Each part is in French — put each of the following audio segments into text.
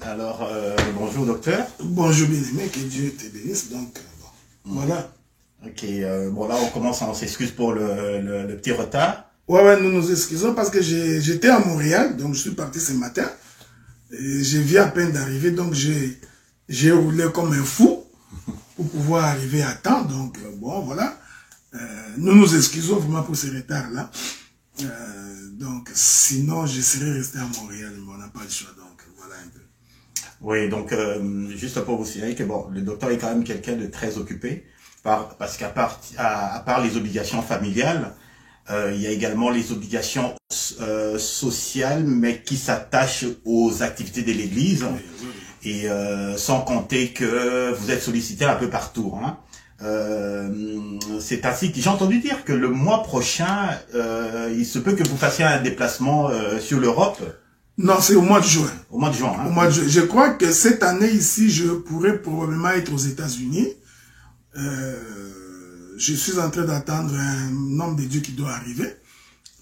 Alors, bonjour docteur. Bonjour bien-aimé, que Dieu te bénisse. Donc, voilà. Ok, bon là on commence, on s'excuse pour le petit retard. Ouais, nous nous excusons parce que j'étais à Montréal, donc je suis parti ce matin. Et je viens à peine d'arriver, donc j'ai roulé comme un fou pour pouvoir arriver à temps. Donc, bon, voilà. Nous nous excusons vraiment pour ce retard-là. Donc, sinon, je serais resté à Montréal, mais on n'a pas le choix, donc voilà un peu. Oui, donc juste pour vous signaler que bon, le docteur est quand même quelqu'un de très occupé, parce qu'à part les obligations familiales, il y a également les obligations sociales, mais qui s'attachent aux activités de l'Église, et sans compter que vous êtes sollicité un peu partout. Hein. C'est ainsi que j'ai entendu dire que le mois prochain, il se peut que vous fassiez un déplacement sur l'Europe. Non, c'est au mois de juin. Au mois de juin. Hein. Au mois de juin. Je crois que cette année ici, je pourrais probablement être aux États-Unis. Je suis en train d'attendre un homme de Dieu qui doit arriver.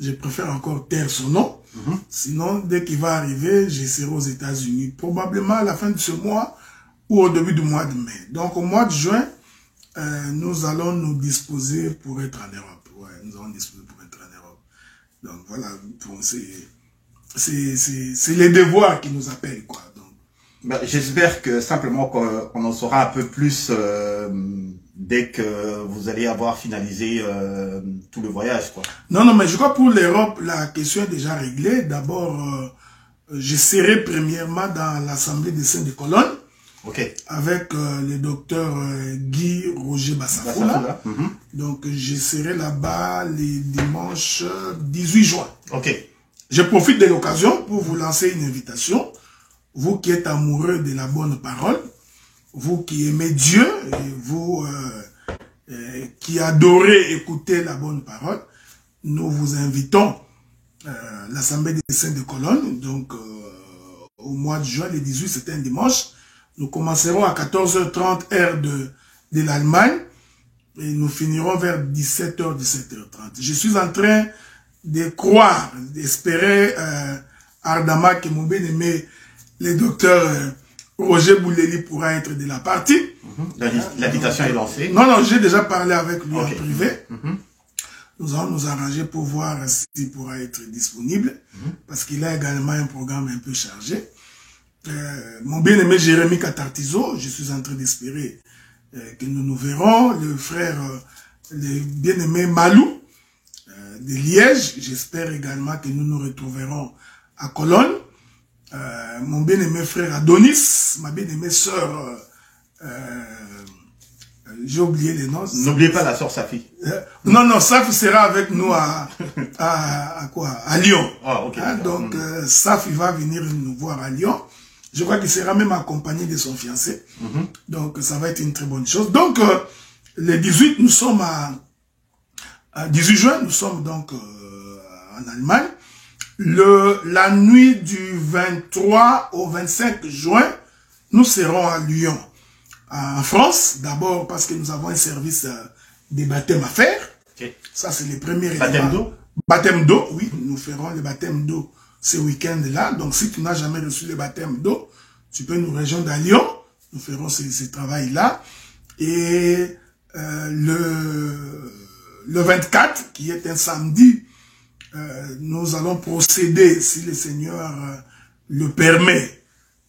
Je préfère encore taire son nom. Sinon, dès qu'il va arriver, je serai aux États-Unis. Probablement à la fin de ce mois ou au début du mois de mai. Donc au mois de juin, nous allons nous disposer pour être en Europe. Ouais, nous allons disposer pour être en Europe. Donc voilà, c'est les devoirs qui nous appellent, quoi. Ben, j'espère que simplement qu'on en saura un peu plus dès que vous allez avoir finalisé tout le voyage, quoi. Non, mais je crois pour l'Europe, la question est déjà réglée. D'abord, je serai premièrement dans l'Assemblée des Saints de Cologne. Okay. Avec le docteur Guy Roger Bassafoula. Donc, je serai là-bas les dimanches 18 juin. Ok. Je profite de l'occasion pour vous lancer une invitation. Vous qui êtes amoureux de la bonne parole, vous qui aimez Dieu, et vous qui adorez écouter la bonne parole, nous vous invitons à l'Assemblée des Saints de Cologne. Donc, au mois de juin, le 18, c'est un dimanche. Nous commencerons à 14h30 heure de l'Allemagne et nous finirons vers 17h, 17h30. Je suis en train de croire, d'espérer ardemment que mon bien-aimé, le docteur Roger Bouleli pourra être de la partie. L'invitation est lancée. Non, j'ai déjà parlé avec lui en privé. Nous allons nous arranger pour voir s'il pourra être disponible parce qu'il a également un programme un peu chargé. Mon bien-aimé Jérémy Katartizo, je suis en train d'espérer que nous nous verrons. Le frère, le bien-aimé Malou de Liège, j'espère également que nous nous retrouverons à Cologne. Mon bien-aimé frère Adonis, ma bien-aimée sœur, j'ai oublié les noms. N'oubliez pas la sœur Safi. Non, Safi sera avec nous à Lyon. Ah, okay, donc, Safi va venir nous voir à Lyon. Je crois qu'il sera même accompagné de son fiancé. Donc, ça va être une très bonne chose. Donc, le 18, nous sommes à 18 juin, nous sommes donc en Allemagne. La nuit du 23 au 25 juin, nous serons à Lyon, en France. D'abord parce que nous avons un service des baptêmes à faire. Okay. Ça, c'est le premier baptême d'eau. Baptême d'eau, oui. Nous ferons le baptême d'eau ce week-end-là. Donc, si tu n'as jamais reçu le baptême d'eau, tu peux nous rejoindre à Lyon. Nous ferons ce travail-là. Et le 24, qui est un samedi, nous allons procéder, si le Seigneur le permet,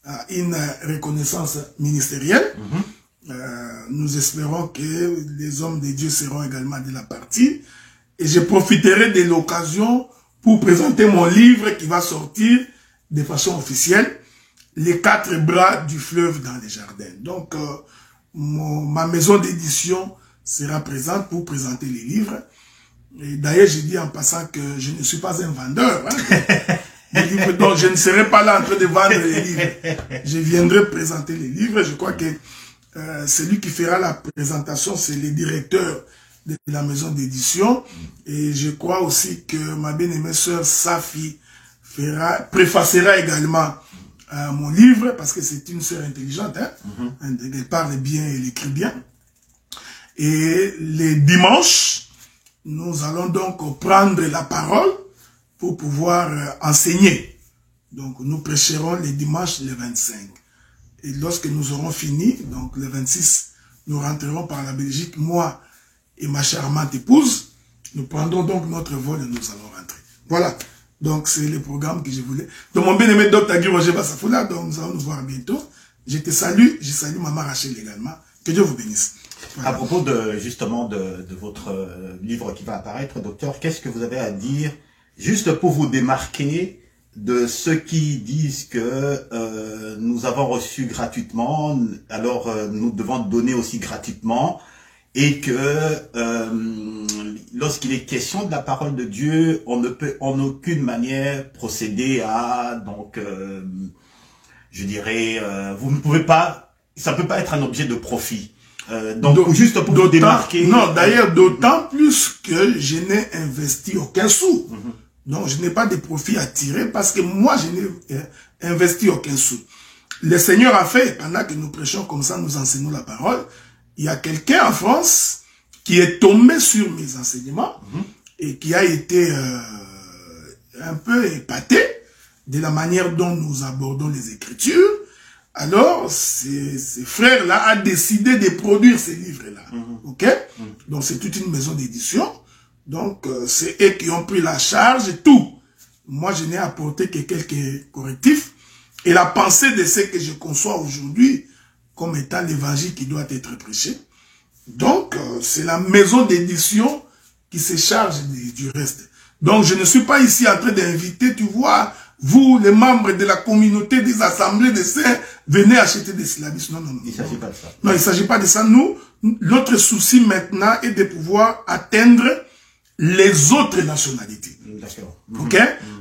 à une reconnaissance ministérielle. Nous espérons que les hommes de Dieu seront également de la partie. Et je profiterai de l'occasion pour présenter mon livre qui va sortir de façon officielle, Les 4 bras du fleuve dans les jardins. Donc, ma maison d'édition sera présente pour présenter les livres. Et d'ailleurs, j'ai dit en passant que je ne suis pas un vendeur. Donc, je ne serai pas là en train de vendre les livres. Je viendrai présenter les livres. Je crois que celui qui fera la présentation, c'est le directeur de la maison d'édition. Et je crois aussi que ma bien-aimée sœur Safi préfacera également mon livre, parce que c'est une sœur intelligente. Elle parle bien, elle écrit bien. Et les dimanches, nous allons donc prendre la parole pour pouvoir enseigner. Donc, nous prêcherons les dimanches les 25. Et lorsque nous aurons fini, donc le 26, nous rentrerons par la Belgique, moi et ma charmante épouse. Nous prendrons donc notre vol et nous allons rentrer. Voilà. Donc, c'est le programme que je voulais. Donc, mon bien-aimé Dr. Guy Roger Bassafoula, donc nous allons nous voir bientôt. Je te salue, je salue Maman Rachel également. Que Dieu vous bénisse. Voilà. À propos justement de votre livre qui va apparaître, docteur, qu'est-ce que vous avez à dire, juste pour vous démarquer de ceux qui disent que nous avons reçu gratuitement, alors nous devons donner aussi gratuitement, et que lorsqu'il est question de la parole de Dieu, on ne peut en aucune manière procéder à, donc, je dirais, vous ne pouvez pas, ça peut pas être un objet de profit. Donc, juste pour vous démarquer. Non, d'ailleurs, d'autant plus que je n'ai investi aucun sou. Donc, je n'ai pas de profit à tirer parce que moi, je n'ai investi aucun sou. Le Seigneur a fait, pendant que nous prêchons comme ça, nous enseignons la parole, il y a quelqu'un en France qui est tombé sur mes enseignements et qui a été un peu épaté de la manière dont nous abordons les Écritures. Alors, ces frères-là a décidé de produire ces livres-là. Ok? Donc, c'est toute une maison d'édition. Donc, c'est eux qui ont pris la charge et tout. Moi, je n'ai apporté que quelques correctifs. Et la pensée de ce que je conçois aujourd'hui comme étant l'évangile qui doit être prêché. Donc, c'est la maison d'édition qui se charge du reste. Donc, je ne suis pas ici en train d'inviter, tu vois, vous, les membres de la communauté des assemblées des saints, venez acheter des syllabus. Non, non, non. Il ne s'agit pas de ça. Non, il ne s'agit pas de ça. Nous, notre souci maintenant est de pouvoir atteindre les autres nationalités. D'accord. Ok?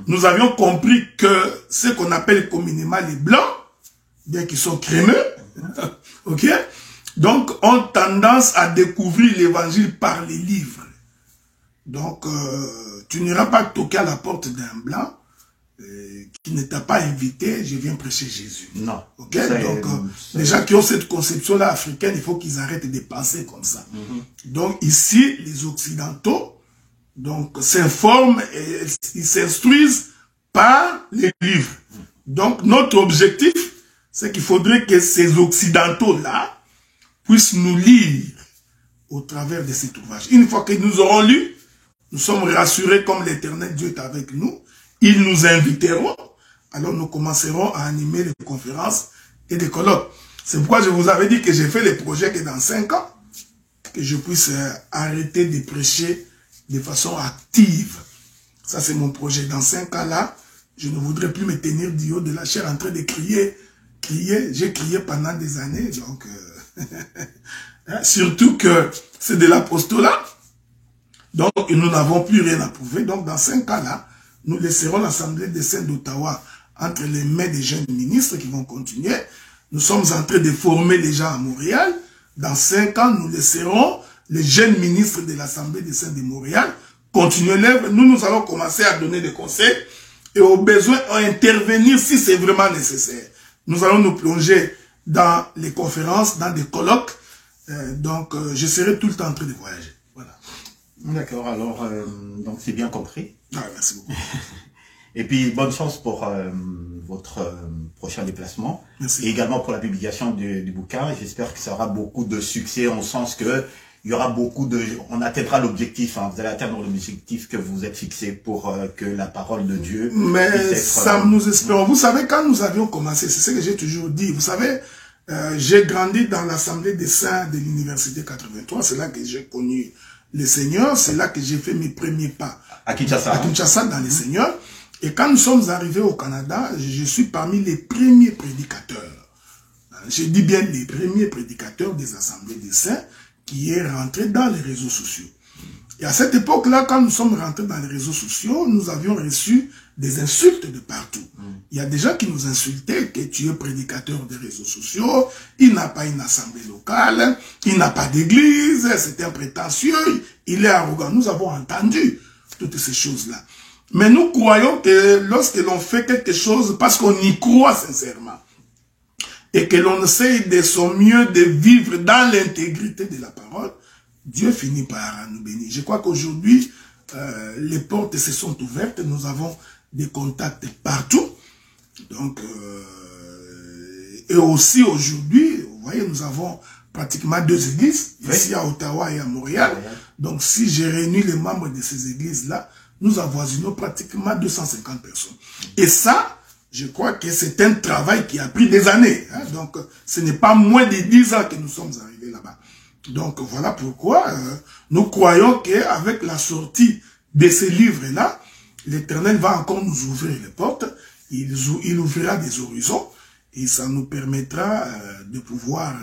Nous avions compris que ce qu'on appelle communément les blancs, bien qu'ils sont crémeux, ok? Donc, ont tendance à découvrir l'évangile par les livres. Donc, tu n'iras pas toquer à la porte d'un blanc qui ne t'a pas invité, je viens prêcher Jésus. Non. Ok? Donc, les gens qui ont cette conception-là africaine, il faut qu'ils arrêtent de penser comme ça. Donc, ici, les Occidentaux, donc, s'informent et ils s'instruisent par les livres. Donc, notre objectif, c'est qu'il faudrait que ces Occidentaux-là puissent nous lire au travers de cet ouvrage. Une fois que nous aurons lu, nous sommes rassurés comme l'Éternel Dieu est avec nous. Ils nous inviteront. Alors, nous commencerons à animer les conférences et des colloques. C'est pourquoi je vous avais dit que j'ai fait le projet que dans 5 ans, que je puisse arrêter de prêcher de façon active. Ça, c'est mon projet. Dans 5 ans là, je ne voudrais plus me tenir du haut de la chair en train de crier. J'ai crié pendant des années, donc surtout que c'est de l'apostolat. Donc, nous n'avons plus rien à prouver. Donc, dans 5 ans là, nous laisserons l'Assemblée des Saints d'Ottawa entre les mains des jeunes ministres qui vont continuer. Nous sommes en train de former les gens à Montréal. Dans 5 ans, nous laisserons les jeunes ministres de l'Assemblée des Saints de Montréal continuer l'œuvre. Nous allons commencer à donner des conseils et au besoin à intervenir si c'est vraiment nécessaire. Nous allons nous plonger dans les conférences, dans des colloques. Donc, je serai tout le temps en train de voyager. Voilà. D'accord, alors, donc c'est bien compris. Ah, merci beaucoup. Et puis, bonne chance pour votre prochain déplacement. Merci. Et également pour la publication du bouquin. J'espère que ça aura beaucoup de succès, en sens que il y aura beaucoup de... On atteindra l'objectif, hein, vous allez atteindre l'objectif que vous êtes fixé pour que la parole de Dieu... Mais ça, nous espérons. Vous savez, quand nous avions commencé, c'est ce que j'ai toujours dit, vous savez, j'ai grandi dans l'Assemblée des Saints de l'Université 83, c'est là que j'ai connu le Seigneur, c'est là que j'ai fait mes premiers pas. À Kinshasa. À Kinshasa, dans les Seigneurs. Et quand nous sommes arrivés au Canada, je suis parmi les premiers prédicateurs. Je dis bien les premiers prédicateurs des Assemblées des Saints qui est rentré dans les réseaux sociaux. Et à cette époque-là, quand nous sommes rentrés dans les réseaux sociaux, nous avions reçu des insultes de partout. Il y a des gens qui nous insultaient que tu es prédicateur des réseaux sociaux, il n'a pas une assemblée locale, il n'a pas d'église, c'est un prétentieux, il est arrogant. Nous avons entendu toutes ces choses-là. Mais nous croyons que lorsque l'on fait quelque chose, parce qu'on y croit sincèrement, et que l'on essaye de son mieux de vivre dans l'intégrité de la parole, Dieu finit par nous bénir. Je crois qu'aujourd'hui, les portes se sont ouvertes, nous avons des contacts partout, Donc, et aussi aujourd'hui, vous voyez, nous avons pratiquement 2 églises, ici à Ottawa et à Montréal. Donc, si j'ai réuni les membres de ces églises-là, nous avoisinons pratiquement 250 personnes. Et ça, je crois que c'est un travail qui a pris des années. Hein. Donc, ce n'est pas moins de 10 ans que nous sommes arrivés là-bas. Donc, voilà pourquoi nous croyons qu'avec la sortie de ces livres-là, l'Éternel va encore nous ouvrir les portes, il ouvrira des horizons, et ça nous permettra de pouvoir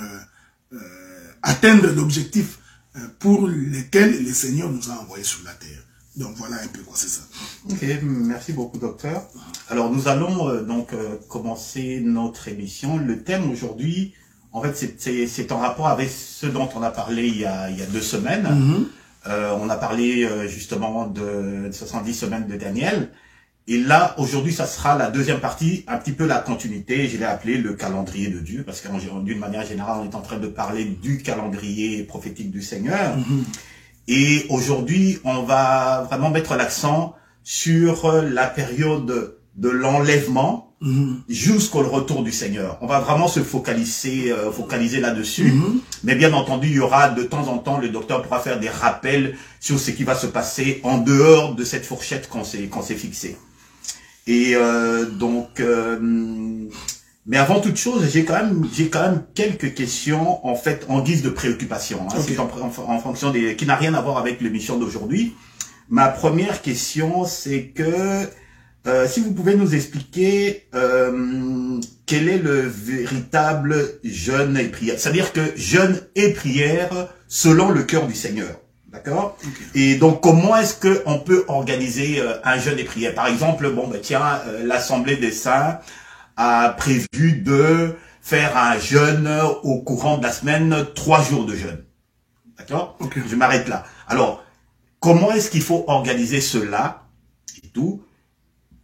atteindre l'objectif pour lequel le Seigneur nous a envoyés sur la terre. Donc voilà un peu quoi c'est ça. Ok, merci beaucoup docteur. Alors nous allons commencer notre émission. Le thème aujourd'hui, en fait c'est en rapport avec ce dont on a parlé il y a 2 semaines. On a parlé justement de 70 semaines de Daniel. Et là, aujourd'hui, ça sera la deuxième partie, un petit peu la continuité. Je l'ai appelé le calendrier de Dieu, parce que d'une manière générale, on est en train de parler du calendrier prophétique du Seigneur. Et aujourd'hui, on va vraiment mettre l'accent sur la période de l'enlèvement jusqu'au retour du Seigneur. On va vraiment se focaliser là-dessus. Mais bien entendu, il y aura de temps en temps, le docteur pourra faire des rappels sur ce qui va se passer en dehors de cette fourchette qu'on s'est fixée. Et mais avant toute chose, j'ai quand même quelques questions en fait en guise de préoccupation, hein, okay. en fonction qui n'a rien à voir avec l'émission d'aujourd'hui. Ma première question, c'est que si vous pouvez nous expliquer quel est le véritable jeûne et prière, c'est-à-dire que jeûne et prière selon le cœur du Seigneur. D'accord. Okay. Et donc, comment est-ce que on peut organiser un jeûne et prière? Par exemple, l'Assemblée des Saints a prévu de faire un jeûne au courant de la semaine, 3 jours de jeûne. D'accord. Okay. Je m'arrête là. Alors, comment est-ce qu'il faut organiser cela et tout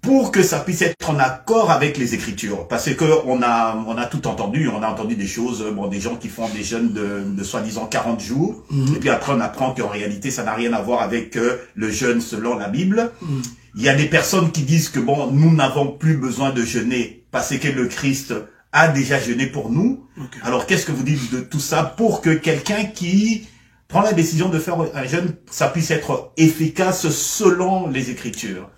pour que ça puisse être en accord avec les Écritures? Parce que on a tout entendu, on a entendu des choses, des gens qui font des jeûnes de soi-disant 40 jours, et puis après on apprend qu'en réalité ça n'a rien à voir avec le jeûne selon la Bible. Il y a des personnes qui disent que nous n'avons plus besoin de jeûner parce que le Christ a déjà jeûné pour nous. Okay. Alors qu'est-ce que vous dites de tout ça pour que quelqu'un qui prend la décision de faire un jeûne, ça puisse être efficace selon les Écritures?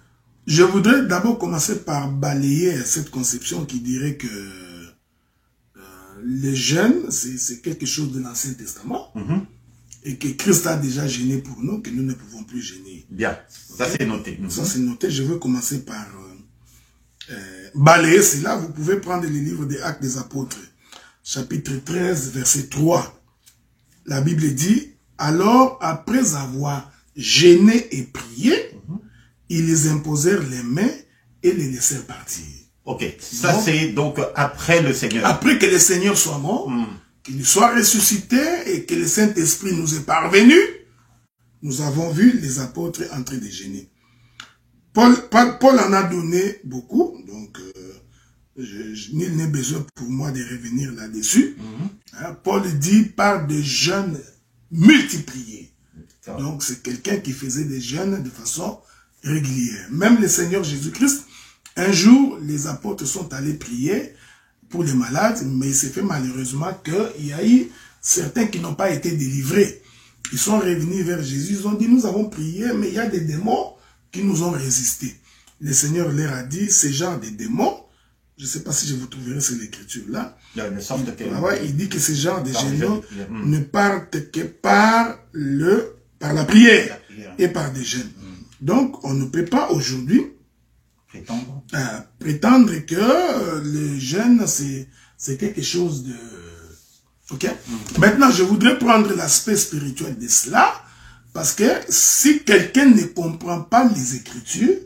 Je voudrais d'abord commencer par balayer cette conception qui dirait que le jeûne, c'est quelque chose de l'Ancien Testament, et que Christ a déjà jeûné pour nous, que nous ne pouvons plus jeûner. Bien, ça c'est noté. Ça c'est noté. Je veux commencer par balayer cela. Vous pouvez prendre les livres des Actes des Apôtres, chapitre 13, verset 3. La Bible dit, « Alors, après avoir jeûné et prié, ils les imposèrent les mains et les laissèrent partir. » Ok, ça c'est donc après le Seigneur. Après que le Seigneur soit mort, qu'il soit ressuscité et que le Saint-Esprit nous est parvenu, nous avons vu les apôtres en train de jeûner. Paul en a donné beaucoup, donc nul n'est besoin pour moi de revenir là-dessus. Paul dit par des jeûnes multipliés. Donc c'est quelqu'un qui faisait des jeûnes de façon régulière. Même le Seigneur Jésus-Christ, un jour, les apôtres sont allés prier pour les malades, mais il s'est fait malheureusement qu'il y a eu certains qui n'ont pas été délivrés. Ils sont revenus vers Jésus, ils ont dit, nous avons prié, mais il y a des démons qui nous ont résisté. Le Seigneur leur a dit, ces genres de démons, je ne sais pas si je vous trouverai sur l'écriture là, il dit que ces genres de génies ne partent que par la prière et par des jeûnes. Donc, on ne peut pas aujourd'hui prétendre que le jeûne, c'est quelque chose de... Ok? Maintenant, je voudrais prendre l'aspect spirituel de cela, parce que si quelqu'un ne comprend pas les Écritures,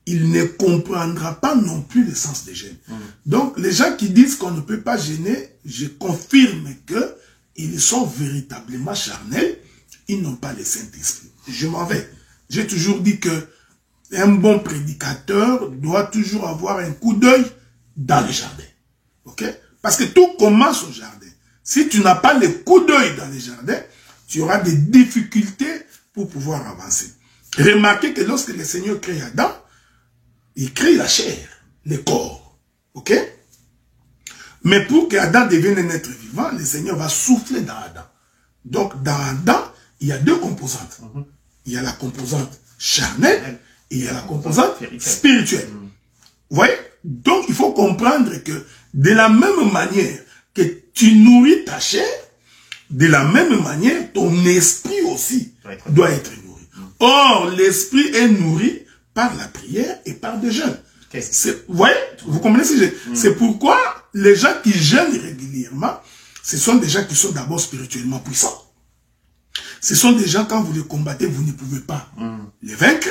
il ne comprendra pas non plus le sens des jeûnes. Donc, les gens qui disent qu'on ne peut pas jeûner, je confirme que ils sont véritablement charnels, ils n'ont pas le Saint-Esprit. Je m'en vais. J'ai toujours dit que un bon prédicateur doit toujours avoir un coup d'œil dans le jardin. Ok? Parce que tout commence au jardin. Si tu n'as pas le coup d'œil dans le jardin, tu auras des difficultés pour pouvoir avancer. Remarquez que lorsque le Seigneur crée Adam, il crée la chair, le corps. Ok? Mais pour qu'Adam devienne un être vivant, le Seigneur va souffler dans Adam. Donc, dans Adam, il y a deux composantes. Il y a la composante charnelle et il y a la composante spirituelle. Vous voyez? Donc, il faut comprendre que de la même manière que tu nourris ta chair, de la même manière, ton esprit aussi doit être nourri. Or, l'esprit est nourri par la prière et par des jeûnes. Vous voyez? Vous comprenez ce que je... C'est pourquoi les gens qui jeûnent régulièrement, ce sont des gens qui sont d'abord spirituellement puissants. Ce sont des gens, quand vous les combattez, vous ne pouvez pas les vaincre.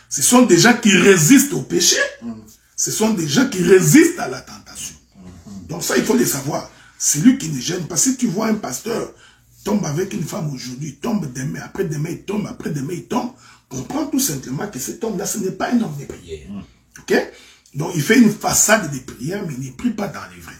Ce sont des gens qui résistent au péché. Ce sont des gens qui résistent à la tentation. Donc ça, il faut le savoir. C'est lui qui ne gêne pas. Si tu vois un pasteur tombe avec une femme aujourd'hui, tombe demain, après-demain il tombe, après-demain il tombe, comprends tout simplement que cet homme-là, ce n'est pas un homme de prière. Ok? Donc il fait une façade de prière, mais il ne prie pas dans les vrais.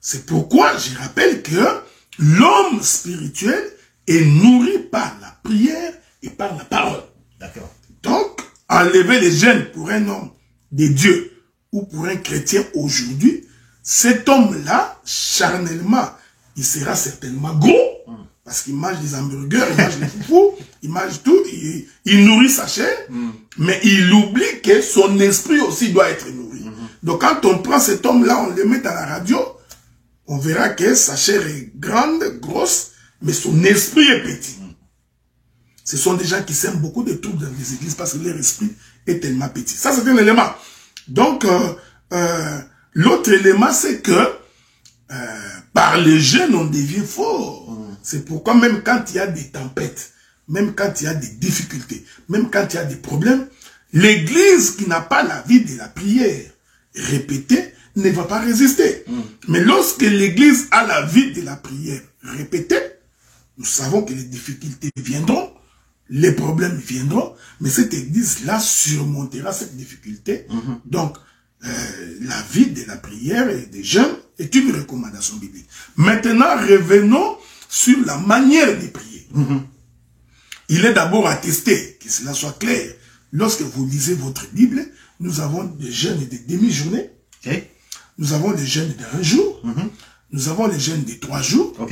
C'est pourquoi je rappelle que l'homme spirituel est nourri par la prière et par la parole. D'accord. Donc, enlever les gènes pour un homme de Dieu ou pour un chrétien aujourd'hui, cet homme-là, charnellement, il sera certainement gros, parce qu'il mange des hamburgers, il mange des foufous, il mange tout, il nourrit sa chair, mais il oublie que son esprit aussi doit être nourri. Donc quand on prend cet homme-là, on le met à la radio, on verra que sa chair est grande, grosse, mais son esprit est petit. Ce sont des gens qui sèment beaucoup de troubles dans les églises parce que leur esprit est tellement petit. Ça, c'est un élément. Donc, l'autre élément, c'est que par les jeunes, on devient fort. C'est pourquoi même quand il y a des tempêtes, même quand il y a des difficultés, même quand il y a des problèmes, l'église qui n'a pas la vie de la prière répétée ne va pas résister. Mais lorsque l'église a la vie de la prière répétée, nous savons que les difficultés viendront, les problèmes viendront, mais cette église-là surmontera cette difficulté. Donc, la vie de la prière et des jeûnes est une recommandation biblique. Maintenant, revenons sur la manière de prier. Il est d'abord attesté, que cela soit clair, lorsque vous lisez votre Bible, nous avons des jeûnes de demi-journée, nous avons des jeûnes d'1 jour, nous avons les jeûnes de 3 jours,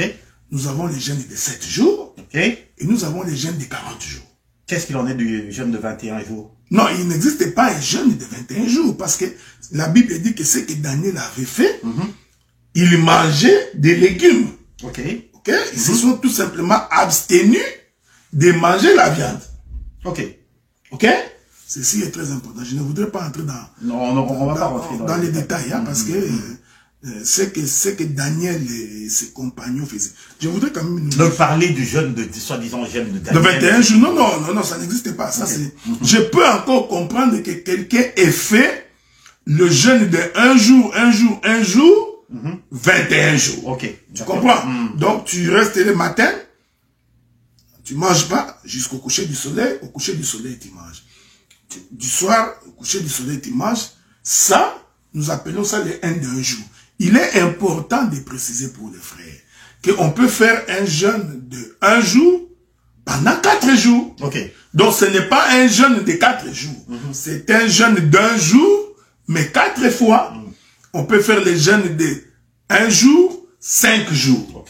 nous avons les jeûnes de 7 jours, et nous avons les jeûnes de 40 jours. Qu'est-ce qu'il en est du jeûne de 21 jours? Non, il n'existe pas un jeûne de 21 jours, parce que la Bible dit que ce que Daniel avait fait, il mangeait des légumes. Ils se sont tout simplement abstenus de manger la viande. Ceci est très important. Je ne voudrais pas entrer dans... Non, on va pas rentrer dans les détails, parce que c'est que Daniel et ses compagnons faisaient. Je voudrais quand même... Donc parler du jeûne de soi-disant jeûne de Daniel. De 21 jours, non, ça n'existe pas. Ça, je peux encore comprendre que quelqu'un ait fait le jeûne de 1 jour, 21 jours. Tu comprends? Donc tu restes le matin, tu manges pas jusqu'au coucher du soleil. Au coucher du soleil, tu manges. Du soir, au coucher du soleil, tu manges. Ça, nous appelons ça le 1 de 1 jour. Il est important de préciser pour les frères qu'on peut faire un jeûne de 1 jour pendant 4 jours. Donc ce n'est pas un jeûne de 4 jours. C'est un jeûne d'1 jour, mais 4 fois. On peut faire le jeûne de 1 jour, 5 jours.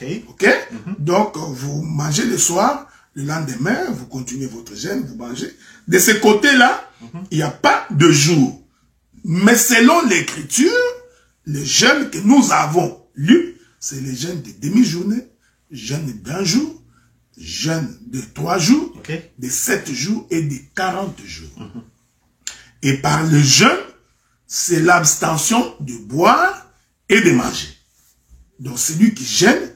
Donc vous mangez le soir, le lendemain, vous continuez votre jeûne, vous mangez. De ce côté-là, il n'y a pas de jour. Mais selon l'écriture, les jeûnes que nous avons lus, c'est les jeûnes de demi-journée, jeûne d'1 jour, jeûne de 3 jours, de 7 jours et de 40 jours. Et par le jeûne, c'est l'abstention de boire et de manger. Donc celui qui jeûne,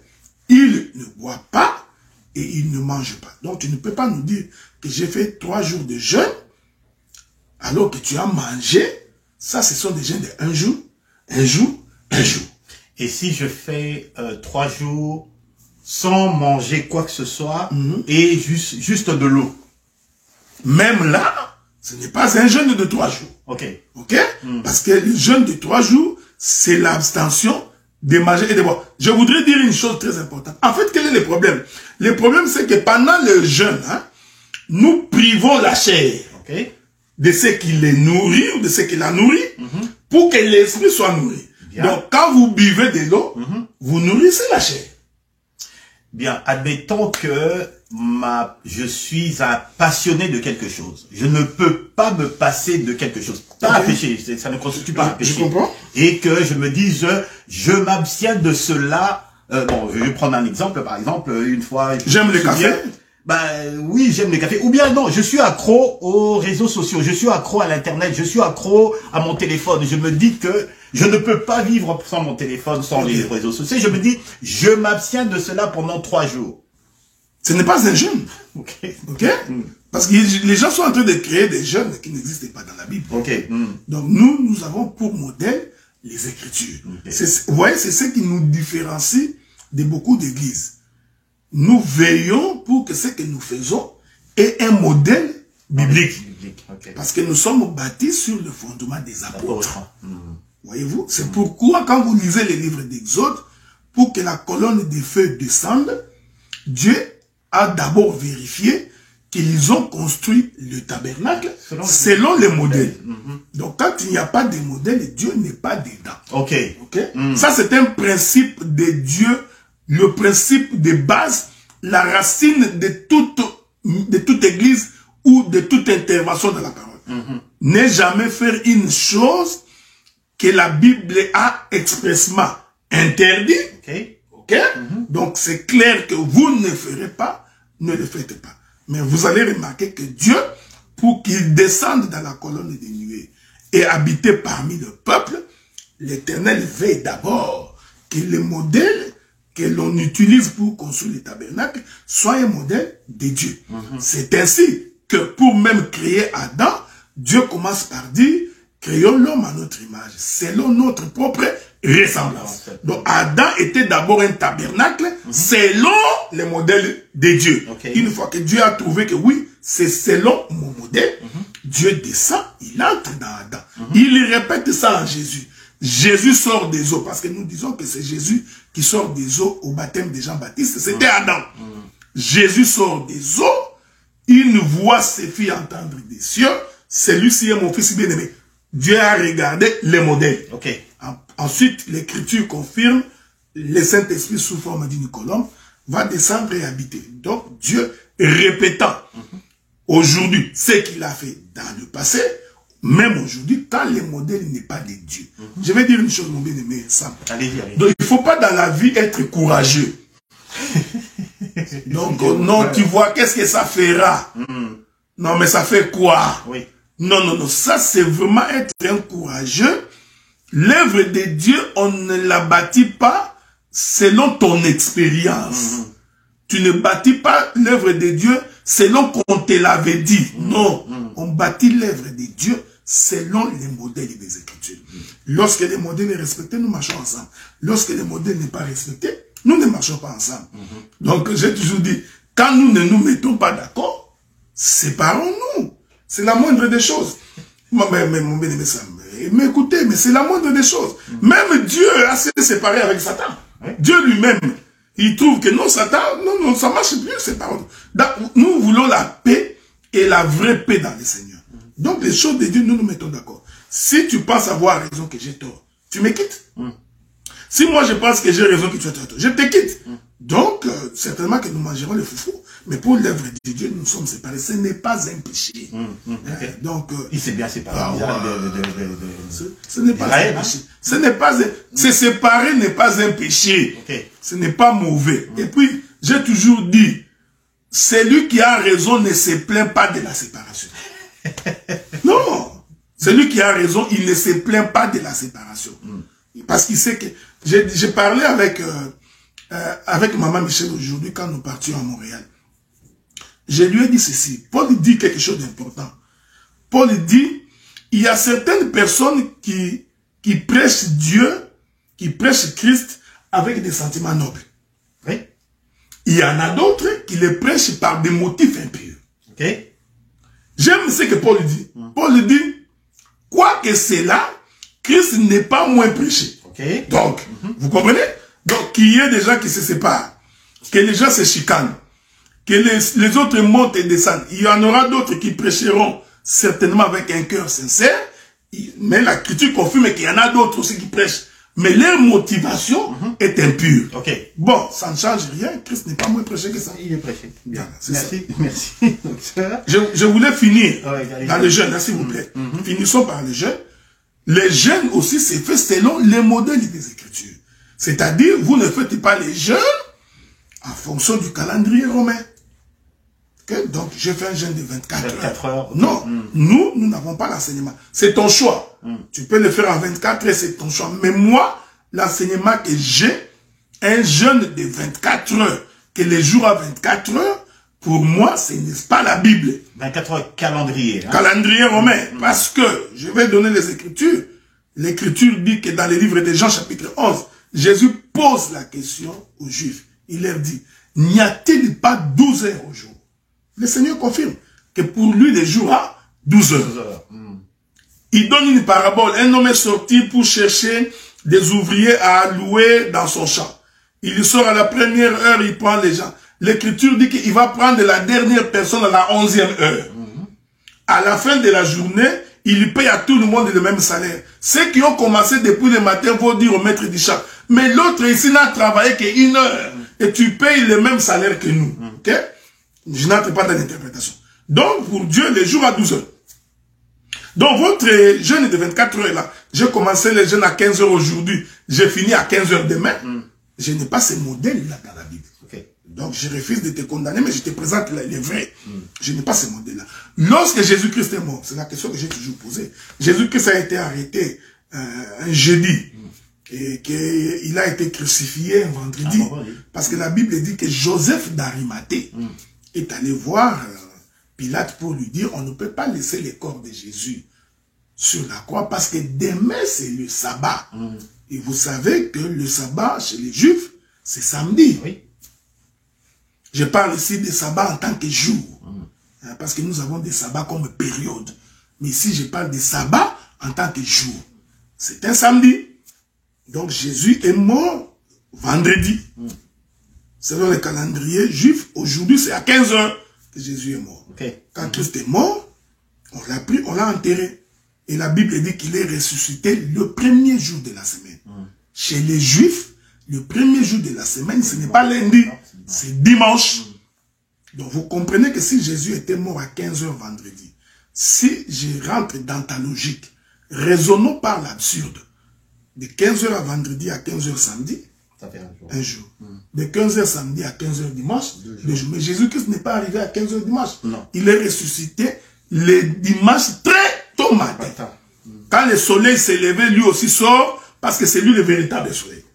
il ne boit pas et il ne mange pas. Donc tu ne peux pas nous dire que j'ai fait 3 jours de jeûne alors que tu as mangé. Ça, ce sont des jeûnes de 1 jour, 1 jour, 1 jour. Et si je fais 3 jours sans manger quoi que ce soit et juste de l'eau? Même là, ce n'est pas un jeûne de 3 jours. Parce que le jeûne de 3 jours, c'est l'abstention de manger et de boire. Je voudrais dire une chose très importante. En fait, quel est le problème? Le problème, c'est que pendant le jeûne, nous privons la chair de ce qui les nourrit ou de ce qui la nourrit pour que l'esprit soit nourri. Bien. Donc, quand vous buvez de l'eau, vous nourrissez la chair. Bien, admettons que je suis un passionné de quelque chose. Je ne peux pas me passer de quelque chose. Pas un péché, ça ne constitue pas un péché. Je comprends. Et que je me dise, je m'abstiens de cela. Bon, je vais prendre un exemple, par exemple, une fois... J'aime le café. Oui, j'aime le café. Ou bien non, je suis accro aux réseaux sociaux, je suis accro à l'internet, je suis accro à mon téléphone. Je me dis que je ne peux pas vivre sans mon téléphone, sans les réseaux sociaux. Je me dis, je m'abstiens de cela pendant 3 jours. Ce n'est pas un jeûne. Ok. Parce que les gens sont en train de créer des jeûnes qui n'existent pas dans la Bible. Donc nous avons pour modèle les Écritures. Vous voyez, c'est ce qui nous différencie de beaucoup d'églises. Nous veillons pour que ce que nous faisons ait un modèle biblique. Parce que nous sommes bâtis sur le fondement des apôtres. Voyez-vous, c'est pourquoi quand vous lisez les livres d'Exode, pour que la colonne des feux descende, Dieu a d'abord vérifié qu'ils ont construit le tabernacle selon les modèles. Donc quand il n'y a pas de modèle, Dieu n'est pas dedans. Ça c'est un principe de Dieu, le principe de base, la racine de toute église ou de toute intervention dans la parole. Ne jamais faire une chose que la Bible a expressément interdit. Donc c'est clair que vous ne ferez pas, ne le faites pas. Mais vous allez remarquer que Dieu, pour qu'il descende dans la colonne des nuées et habiter parmi le peuple, l'Éternel veille d'abord que le modèle que l'on utilise pour construire le tabernacle soit un modèle de Dieu. C'est ainsi que pour même créer Adam, Dieu commence par dire, créons l'homme à notre image, selon notre propre ressemblance. Donc Adam était d'abord un tabernacle selon le modèle de Dieu. Une fois que Dieu a trouvé que oui, c'est selon mon modèle, Dieu descend, il entre dans Adam. Il répète ça en Jésus. Jésus sort des eaux, parce que nous disons que c'est Jésus qui sort des eaux au baptême de Jean-Baptiste, c'était Adam. Jésus sort des eaux, il voit ses filles entendre des cieux, celui-ci est mon fils bien-aimé. Dieu a regardé les modèles. Ensuite, l'Écriture confirme, le Saint-Esprit sous forme d'une colombe va descendre et habiter. Donc, Dieu répétant aujourd'hui ce qu'il a fait dans le passé, même aujourd'hui, quand le modèle n'est pas de Dieu. Je vais dire une chose, mon bien-aimé, Sam. Donc, il ne faut pas dans la vie être courageux. Donc, non, tu vois, qu'est-ce que ça fera? Non, mais ça fait quoi? Non, ça c'est vraiment être un courageux. L'œuvre de Dieu, on ne la bâtit pas selon ton expérience. Tu ne bâtis pas l'œuvre de Dieu selon qu'on te l'avait dit. Non, on bâtit l'œuvre de Dieu selon les modèles des Écritures. Lorsque les modèles est respecté, nous marchons ensemble. Lorsque les modèles n'est pas respecté, nous ne marchons pas ensemble. Donc j'ai toujours dit, quand nous ne nous mettons pas d'accord, séparons-nous. C'est la moindre des choses. Mais mon bien-aimé Sam, mais écoutez, mais c'est la moindre des choses. Même Dieu a se séparé avec Satan. Dieu lui-même, il trouve que non, Satan, non, ça marche plus, c'est pas. Nous voulons la paix et la vraie paix dans le Seigneur. Donc les choses de Dieu, nous nous mettons d'accord. Si tu penses avoir raison que j'ai tort, tu me quittes. Si moi je pense que j'ai raison que tu as tort, je te quitte. Donc, certainement que nous mangerons le foufou, mais pour l'œuvre de Dieu, nous sommes séparés. Ce n'est pas un péché. Donc, il s'est bien séparé. Ce n'est pas un péché. Se séparer n'est pas un péché. Ce n'est pas mauvais. Et puis, j'ai toujours dit, celui qui a raison ne se plaint pas de la séparation. Non. Celui qui a raison, il ne se plaint pas de la séparation. Parce qu'il sait que... J'ai parlé avec Maman Michel aujourd'hui quand nous partions à Montréal. Je lui ai dit ceci. Paul dit quelque chose d'important. Paul dit, il y a certaines personnes qui prêchent Dieu, qui prêchent Christ avec des sentiments nobles. Il y en a d'autres qui les prêchent par des motifs impurs. J'aime ce que Paul dit. Paul dit, quoi que c'est là, Christ n'est pas moins prêché. Donc, vous comprenez? Donc, qu'il y ait des gens qui se séparent, que les gens se chicanent, que les autres montent et descendent. Il y en aura d'autres qui prêcheront certainement avec un cœur sincère, mais la critique confirme qu'il y en a d'autres aussi qui prêchent, mais leur motivation est impure. Ok. Bon, ça ne change rien. Christ n'est pas moins prêché que ça. Il est prêché. Bien. Merci. Merci. Je voulais finir dans le jeûne, s'il vous plaît. Finissons par le jeûne. Les jeûnes aussi, c'est fait selon les modèles des Écritures. C'est-à-dire, vous ne faites pas les jeûnes en fonction du calendrier romain. Okay? Donc, je fais un jeûne de 24 heures. Non, nous n'avons pas l'enseignement. C'est ton choix. Tu peux le faire en 24 heures, c'est ton choix. Mais moi, l'enseignement que j'ai, un jeûne de 24 heures, que les jours à 24 heures, pour moi, ce n'est pas la Bible. 24 heures calendrier. Hein? Calendrier romain. Parce que, je vais donner les Écritures. L'Écriture dit que dans le livre de Jean, chapitre 11, Jésus pose la question aux Juifs. Il leur dit, n'y a-t-il pas 12 heures au jour? Le Seigneur confirme que pour lui, les jours a 12 heures. Il donne une parabole. Un homme est sorti pour chercher des ouvriers à louer dans son champ. Il sort à la première heure, il prend les gens. L'Écriture dit qu'il va prendre la dernière personne à la 11e heure. À la fin de la journée, il paye à tout le monde le même salaire. Ceux qui ont commencé depuis le matin vont dire au maître du champ, mais l'autre ici n'a travaillé qu'une heure. Et tu payes le même salaire que nous. Ok? Je n'entre pas dans l'interprétation. Donc, pour Dieu, les jours à 12 heures. Donc, votre jeûne de 24 heures là, j'ai commencé le jeûne à 15 heures aujourd'hui, j'ai fini à 15 heures demain. Je n'ai pas ce modèle-là dans la Bible. Okay. Donc, je refuse de te condamner, mais je te présente les vrais. Je n'ai pas ce modèle-là. Lorsque Jésus-Christ est mort, c'est la question que j'ai toujours posée. Jésus-Christ a été arrêté un jeudi. Et qu'il a été crucifié un vendredi. Parce que la Bible dit que Joseph d'Arimathée est allé voir Pilate pour lui dire, on ne peut pas laisser le corps de Jésus sur la croix parce que demain c'est le sabbat. Et vous savez que le sabbat chez les Juifs, c'est samedi. Oui. Je parle ici des sabbats en tant que jour. Parce que nous avons des sabbats comme période. Mais ici, je parle des sabbats en tant que jour. C'est un samedi. Donc Jésus est mort vendredi. Selon le calendrier juif, aujourd'hui c'est à 15 heures que Jésus est mort. Okay. Quand Christ est mort, on l'a pris, on l'a enterré. Et la Bible dit qu'il est ressuscité le premier jour de la semaine. Chez les Juifs, le premier jour de la semaine, ce n'est pas lundi, c'est dimanche. Donc vous comprenez que si Jésus était mort à 15 heures vendredi, si je rentre dans ta logique, raisonnons par l'absurde. De 15 heures à vendredi à 15 heures samedi, ça fait un jour. De 15 heures samedi à 15 heures dimanche, 2 jours. Mais Jésus-Christ n'est pas arrivé à 15 heures dimanche. Non. Il est ressuscité le dimanche très tôt matin. Quand le soleil s'est levé, lui aussi sort, parce que c'est lui le véritable soleil.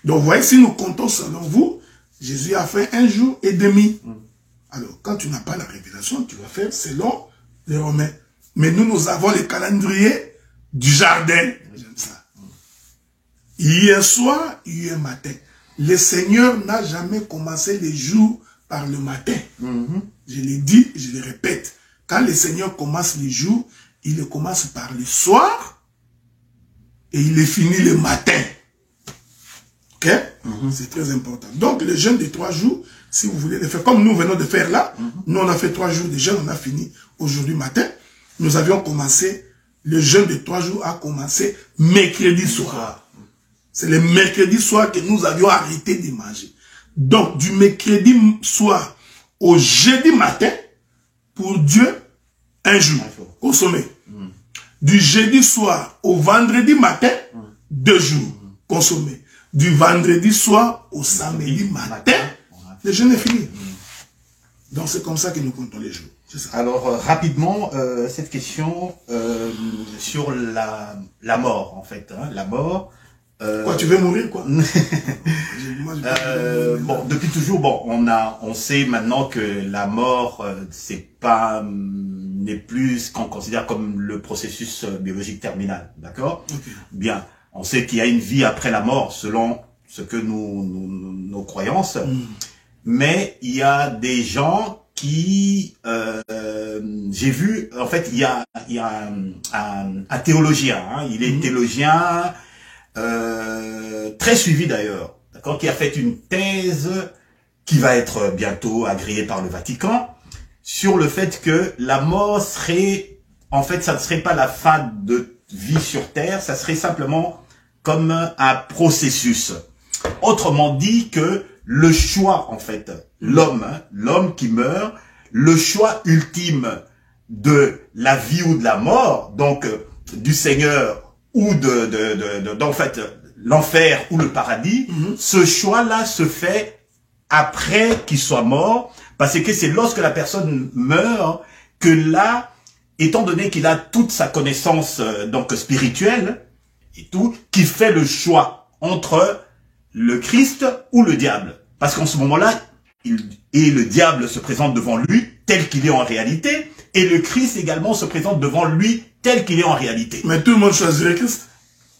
Donc, vous voyez, si nous comptons selon vous, Jésus a fait 1 jour et demi. Alors, quand tu n'as pas la révélation, tu vas faire selon les Romains. Mais nous avons le calendrier du jardin. J'aime ça. Hier soir, hier matin. Le Seigneur n'a jamais commencé les jours par le matin. Je l'ai dit, je le répète. Quand le Seigneur commence les jours, il le commence par le soir et il le finit le matin. Ok? C'est très important. Donc, le jeûne de 3 jours, si vous voulez le faire, comme nous venons de faire là, nous on a fait 3 jours de jeûne, on a fini aujourd'hui matin. Nous avions commencé, le jeûne de 3 jours a commencé mercredi soir. C'est le mercredi soir que nous avions arrêté de manger. Donc, du mercredi soir au jeudi matin, pour Dieu, 1 jour, consommé. Du jeudi soir au vendredi matin, 2 jours, consommé. Du vendredi soir au samedi matin, le jeûne est fini. Donc, c'est comme ça que nous comptons les jours. Alors, rapidement, cette question sur la mort, en fait. Hein, la mort. Quoi, tu veux mourir, quoi? Bon, depuis toujours, bon, on sait maintenant que la mort, n'est plus ce qu'on considère comme le processus biologique terminal, d'accord? Bien, on sait qu'il y a une vie après la mort, selon ce que nos croyances, mais il y a des gens qui, j'ai vu, en fait, il y a un théologien, hein, il est théologien, très suivi d'ailleurs, d'accord, qui a fait une thèse qui va être bientôt agréée par le Vatican sur le fait que la mort serait, en fait, ça ne serait pas la fin de vie sur Terre, ça serait simplement comme un processus. Autrement dit que le choix, en fait, l'homme qui meurt, le choix ultime de la vie ou de la mort, donc du Seigneur ou en fait, l'enfer ou le paradis, ce choix-là se fait après qu'il soit mort, parce que c'est lorsque la personne meurt que là, étant donné qu'il a toute sa connaissance donc spirituelle et tout, qu'il fait le choix entre le Christ ou le diable. Parce qu'en ce moment-là, le diable se présente devant lui tel qu'il est en réalité, et le Christ également se présente devant lui tel qu'il est en réalité. Mais tout le monde choisirait Christ.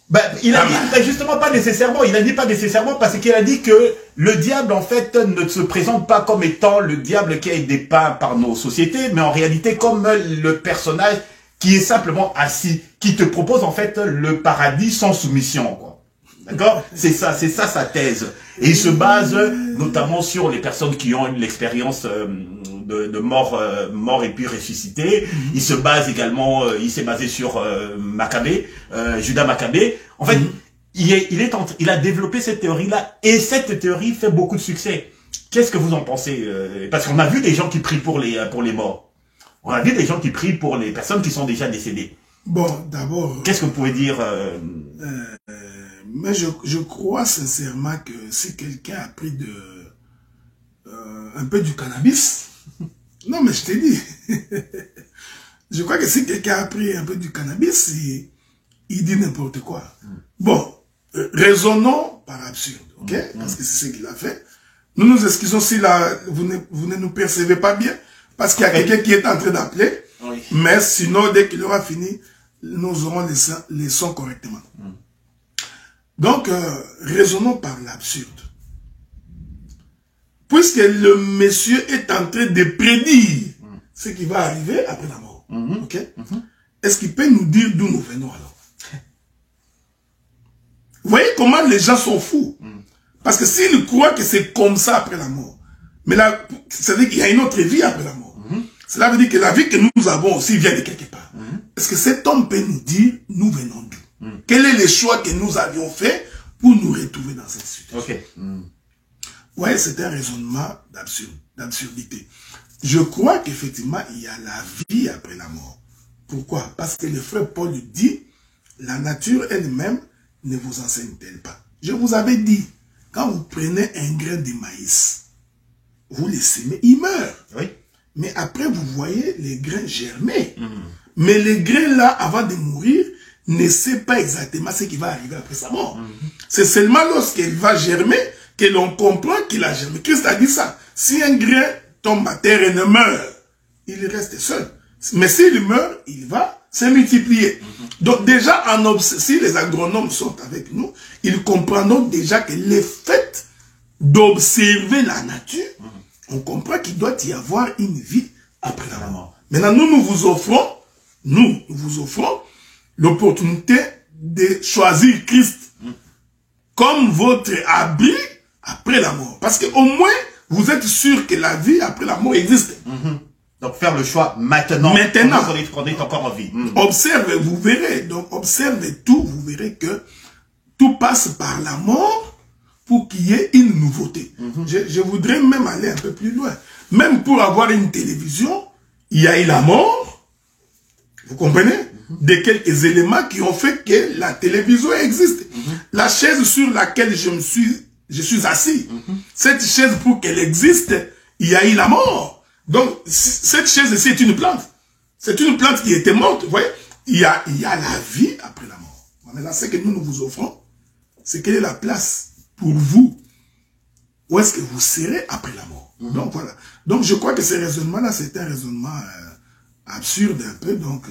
Ben, il a dit, justement pas nécessairement, il a dit pas nécessairement parce qu'il a dit que le diable en fait ne se présente pas comme étant le diable qui a été dépeint par nos sociétés, mais en réalité comme le personnage qui est simplement assis, qui te propose en fait le paradis sans soumission, quoi. D'accord? C'est ça sa thèse. Et il se base notamment sur les personnes qui ont eu l'expérience de mort et puis ressuscité. Il se base également, il s'est basé sur Maccabée, Judas Maccabée. En fait, il a développé cette théorie-là, et cette théorie fait beaucoup de succès. Qu'est-ce que vous en pensez? Parce qu'on a vu des gens qui prient pour les morts. On a vu des gens qui prient pour les personnes qui sont déjà décédées. Bon, d'abord... Qu'est-ce que vous pouvez dire mais je crois sincèrement que si quelqu'un a pris un peu du cannabis... Non, mais je t'ai dit. Je crois que si quelqu'un a pris un peu du cannabis, il dit n'importe quoi. Bon, raisonnons par absurde, ok? Parce que c'est ce qu'il a fait. Nous nous excusons si vous ne nous percevez pas bien, parce qu'il y a quelqu'un qui est en train d'appeler. Oui. Mais sinon, dès qu'il aura fini, nous aurons les sons correctement. Donc, raisonnons par l'absurde. Puisque le monsieur est en train de prédire ce qui va arriver après la mort. Ok? Est-ce qu'il peut nous dire d'où nous venons alors? Vous voyez comment les gens sont fous? Parce que s'ils croient que c'est comme ça après la mort, mais là, ça veut dire qu'il y a une autre vie après la mort. Cela veut dire que la vie que nous avons aussi vient de quelque part. Est-ce que cet homme peut nous dire nous venons d'où? Quel est le choix que nous avions fait pour nous retrouver dans cette situation? Ouais, c'est un raisonnement d'absurdité. Je crois qu'effectivement, il y a la vie après la mort. Pourquoi? Parce que le frère Paul dit, la nature elle-même ne vous enseigne-t-elle pas? Je vous avais dit, quand vous prenez un grain de maïs, vous le semez, il meurt. Oui. Mais après, vous voyez les grains germer. Mais les grains là, avant de mourir, ne sait pas exactement ce qui va arriver après sa mort. C'est seulement lorsqu'il va germer que l'on comprend qu'il a germé. Christ a dit ça. Si un grain tombe à terre et ne meurt, il reste seul. Mais s'il meurt, il va se multiplier. Donc déjà, si les agronomes sont avec nous, ils comprendront déjà que le fait d'observer la nature, on comprend qu'il doit y avoir une vie après la mort. Maintenant, nous vous offrons l'opportunité de choisir Christ comme votre abri après la mort. Parce qu'au moins, vous êtes sûr que la vie après la mort existe. Donc faire le choix maintenant. Maintenant. Qu'on est encore en vie. Observez, vous verrez. Donc observez tout, vous verrez que tout passe par la mort pour qu'il y ait une nouveauté. Je voudrais même aller un peu plus loin. Même pour avoir une télévision, il y a eu la mort. Vous comprenez? De quelques éléments qui ont fait que la télévision existe. La chaise sur laquelle je suis assis, cette chaise, pour qu'elle existe, il y a eu la mort. Donc, cette chaise-ci est une plante. C'est une plante qui était morte, vous voyez. Il y a la vie après la mort. Maintenant, ce que nous vous offrons, c'est quelle est la place pour vous. Où est-ce que vous serez après la mort? Donc, voilà. Donc, je crois que ce raisonnement-là, c'est un raisonnement absurde un peu. Donc,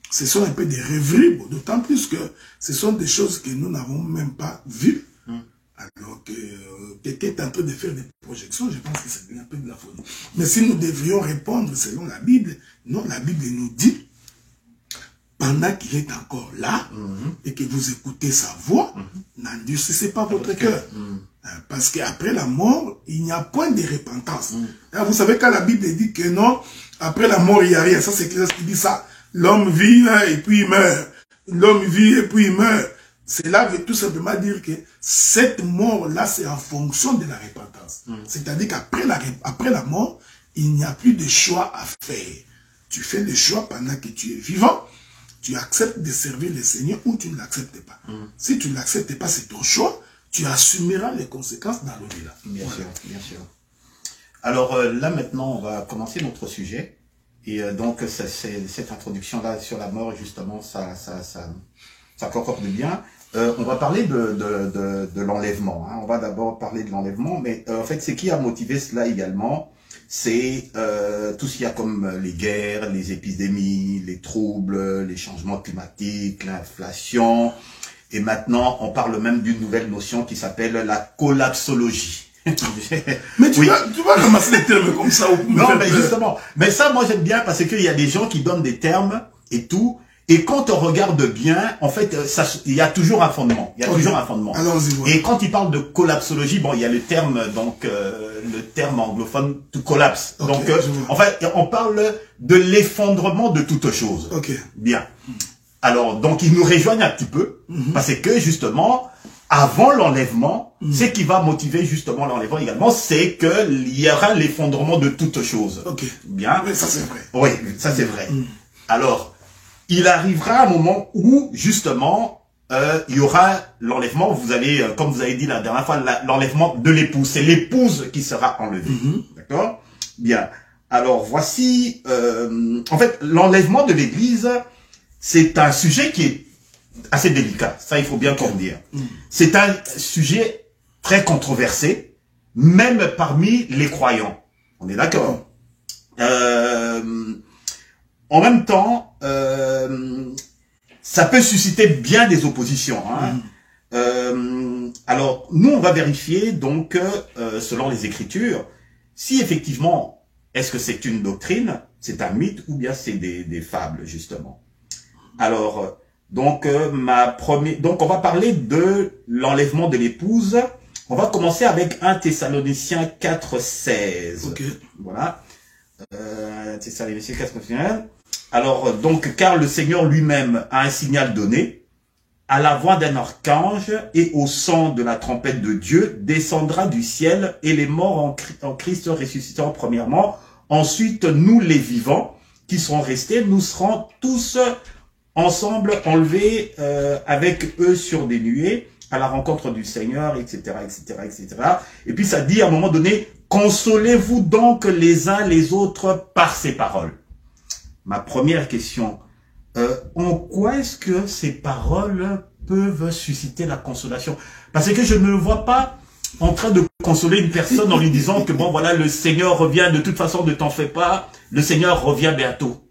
ce sont un peu des rêveries, d'autant plus que ce sont des choses que nous n'avons même pas vues. Alors que quelqu'un est en train de faire des projections, je pense que c'est un peu de la folie. Mais si nous devrions répondre selon la Bible, non, la Bible nous dit, pendant qu'il est encore là, et que vous écoutez sa voix, n'endurcissez pas votre cœur. Parce qu'après la mort, il n'y a point de repentance. Vous savez, quand la Bible dit que non, après la mort, il n'y a rien. Ça, c'est Christ qui dit ça. L'homme vit et puis il meurt. L'homme vit et puis il meurt. Cela veut tout simplement dire que cette mort-là, c'est en fonction de la repentance. C'est-à-dire qu'après la mort, il n'y a plus de choix à faire. Tu fais le choix pendant que tu es vivant, tu acceptes de servir le Seigneur ou tu ne l'acceptes pas. Si tu ne l'acceptes pas, c'est ton choix, tu assumeras les conséquences dans l'au-delà. Bien sûr, bien sûr. Alors là maintenant, on va commencer notre sujet. Et donc cette introduction-là sur la mort, justement, ça concorde bien. On va parler de l'enlèvement. Hein. On va d'abord parler de l'enlèvement, mais en fait, ce qui a motivé cela également, c'est tout ce qu'il y a comme les guerres, les épidémies, les troubles, les changements climatiques, l'inflation. Et maintenant, on parle même d'une nouvelle notion qui s'appelle la collapsologie. Mais tu vas ramasser des termes comme ça. Non, mais justement. Mais ça, moi, j'aime bien parce qu'il y a des gens qui donnent des termes et tout. Et quand on regarde bien, en fait, il y a toujours un fondement. Il y a toujours un fondement. Et quand il parle de collapsologie, bon, il y a le terme, donc, le terme anglophone to collapse. Donc, en fait, on parle de l'effondrement de toute chose. Bien. Alors, donc, ils nous rejoignent un petit peu, parce que, justement, avant l'enlèvement, ce qui va motiver, justement, l'enlèvement également, c'est qu'il y aura l'effondrement de toute chose. Bien. Mais ça, c'est vrai. Oui, ça, c'est vrai. Alors, il arrivera un moment où, justement, il y aura l'enlèvement, vous allez, comme vous avez dit la dernière fois, l'enlèvement de l'épouse. C'est l'épouse qui sera enlevée. D'accord? Bien. Alors, voici, en fait, l'enlèvement de l'Église, c'est un sujet qui est assez délicat. Ça, il faut bien qu'on dire. C'est un sujet très controversé, même parmi les croyants. On est d'accord? En même temps, ça peut susciter bien des oppositions. Hein. Alors, nous, on va vérifier, donc, selon les Écritures, si effectivement, est-ce que c'est une doctrine, c'est un mythe, ou bien c'est des fables, justement. Alors, donc, donc, on va parler de l'enlèvement de l'épouse. On va commencer avec 1 Thessaloniciens 4:16. Voilà. Thessaloniciens 4:16. Alors, donc, car le Seigneur lui-même a un signal donné, à la voix d'un archange et au son de la trompette de Dieu, descendra du ciel et les morts en Christ ressusciteront premièrement. Ensuite, nous les vivants qui seront restés, nous serons tous ensemble enlevés avec eux sur des nuées à la rencontre du Seigneur, etc., etc., etc. Et puis ça dit à un moment donné, consolez-vous donc les uns les autres par ces paroles. Ma première question, en quoi est-ce que ces paroles peuvent susciter la consolation? Parce que je ne me vois pas en train de consoler une personne en lui disant que bon voilà, le Seigneur revient, de toute façon ne t'en fais pas, le Seigneur revient bientôt.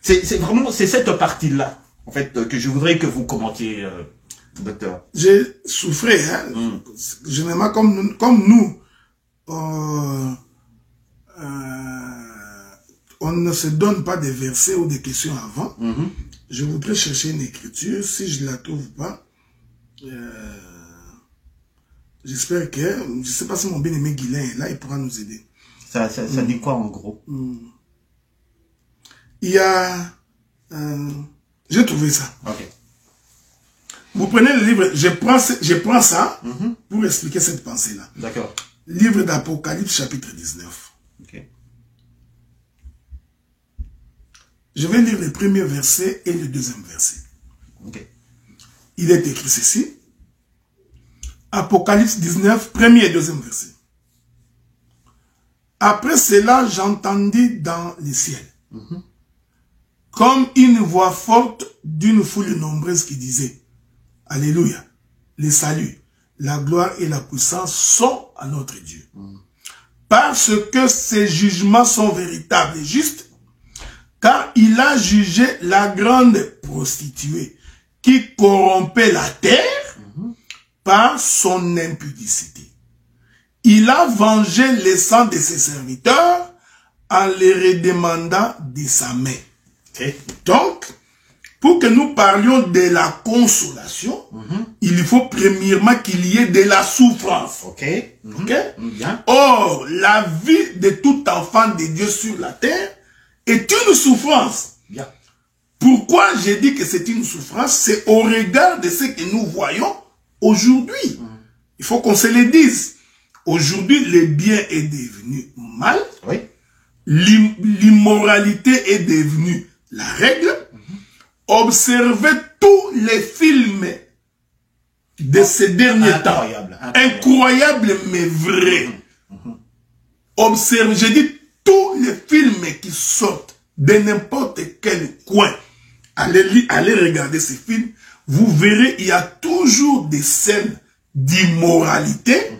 C'est vraiment, c'est cette partie-là, en fait, que je voudrais que vous commentiez, docteur. J'ai souffert, hein, généralement comme nous, on ne se donne pas des versets ou des questions avant. Je voudrais chercher une écriture. Si je ne la trouve pas, j'espère que, je ne sais pas si mon bien-aimé Guilain est là, il pourra nous aider. Ça dit quoi en gros? Il y a... j'ai trouvé ça. Vous prenez le livre, je prends ça pour expliquer cette pensée-là. D'accord. Livre d'Apocalypse, chapitre 19. Je vais lire le premier verset et le deuxième verset. Il est écrit ceci. Apocalypse 19, premier et deuxième verset. Après cela, j'entendis dans le ciel, comme une voix forte d'une foule nombreuse qui disait, Alléluia, le salut, la gloire et la puissance sont à notre Dieu. Parce que ses jugements sont véritables et justes, car il a jugé la grande prostituée qui corrompait la terre par son impudicité. Il a vengé les sangs de ses serviteurs en les redemandant de sa main. Donc, pour que nous parlions de la consolation, il faut premièrement qu'il y ait de la souffrance. Or, la vie de tout enfant de Dieu sur la terre est une souffrance. Pourquoi j'ai dit que c'est une souffrance? C'est au regard de ce que nous voyons aujourd'hui. Il faut qu'on se le dise. Aujourd'hui, le bien est devenu mal. Oui. L'immoralité est devenue la règle. Observez tous les films de ces derniers temps. Incroyable mais vrai. Observez, j'ai dit tous les films qui sortent de n'importe quel coin. Allez regarder ces films. Vous verrez, il y a toujours des scènes d'immoralité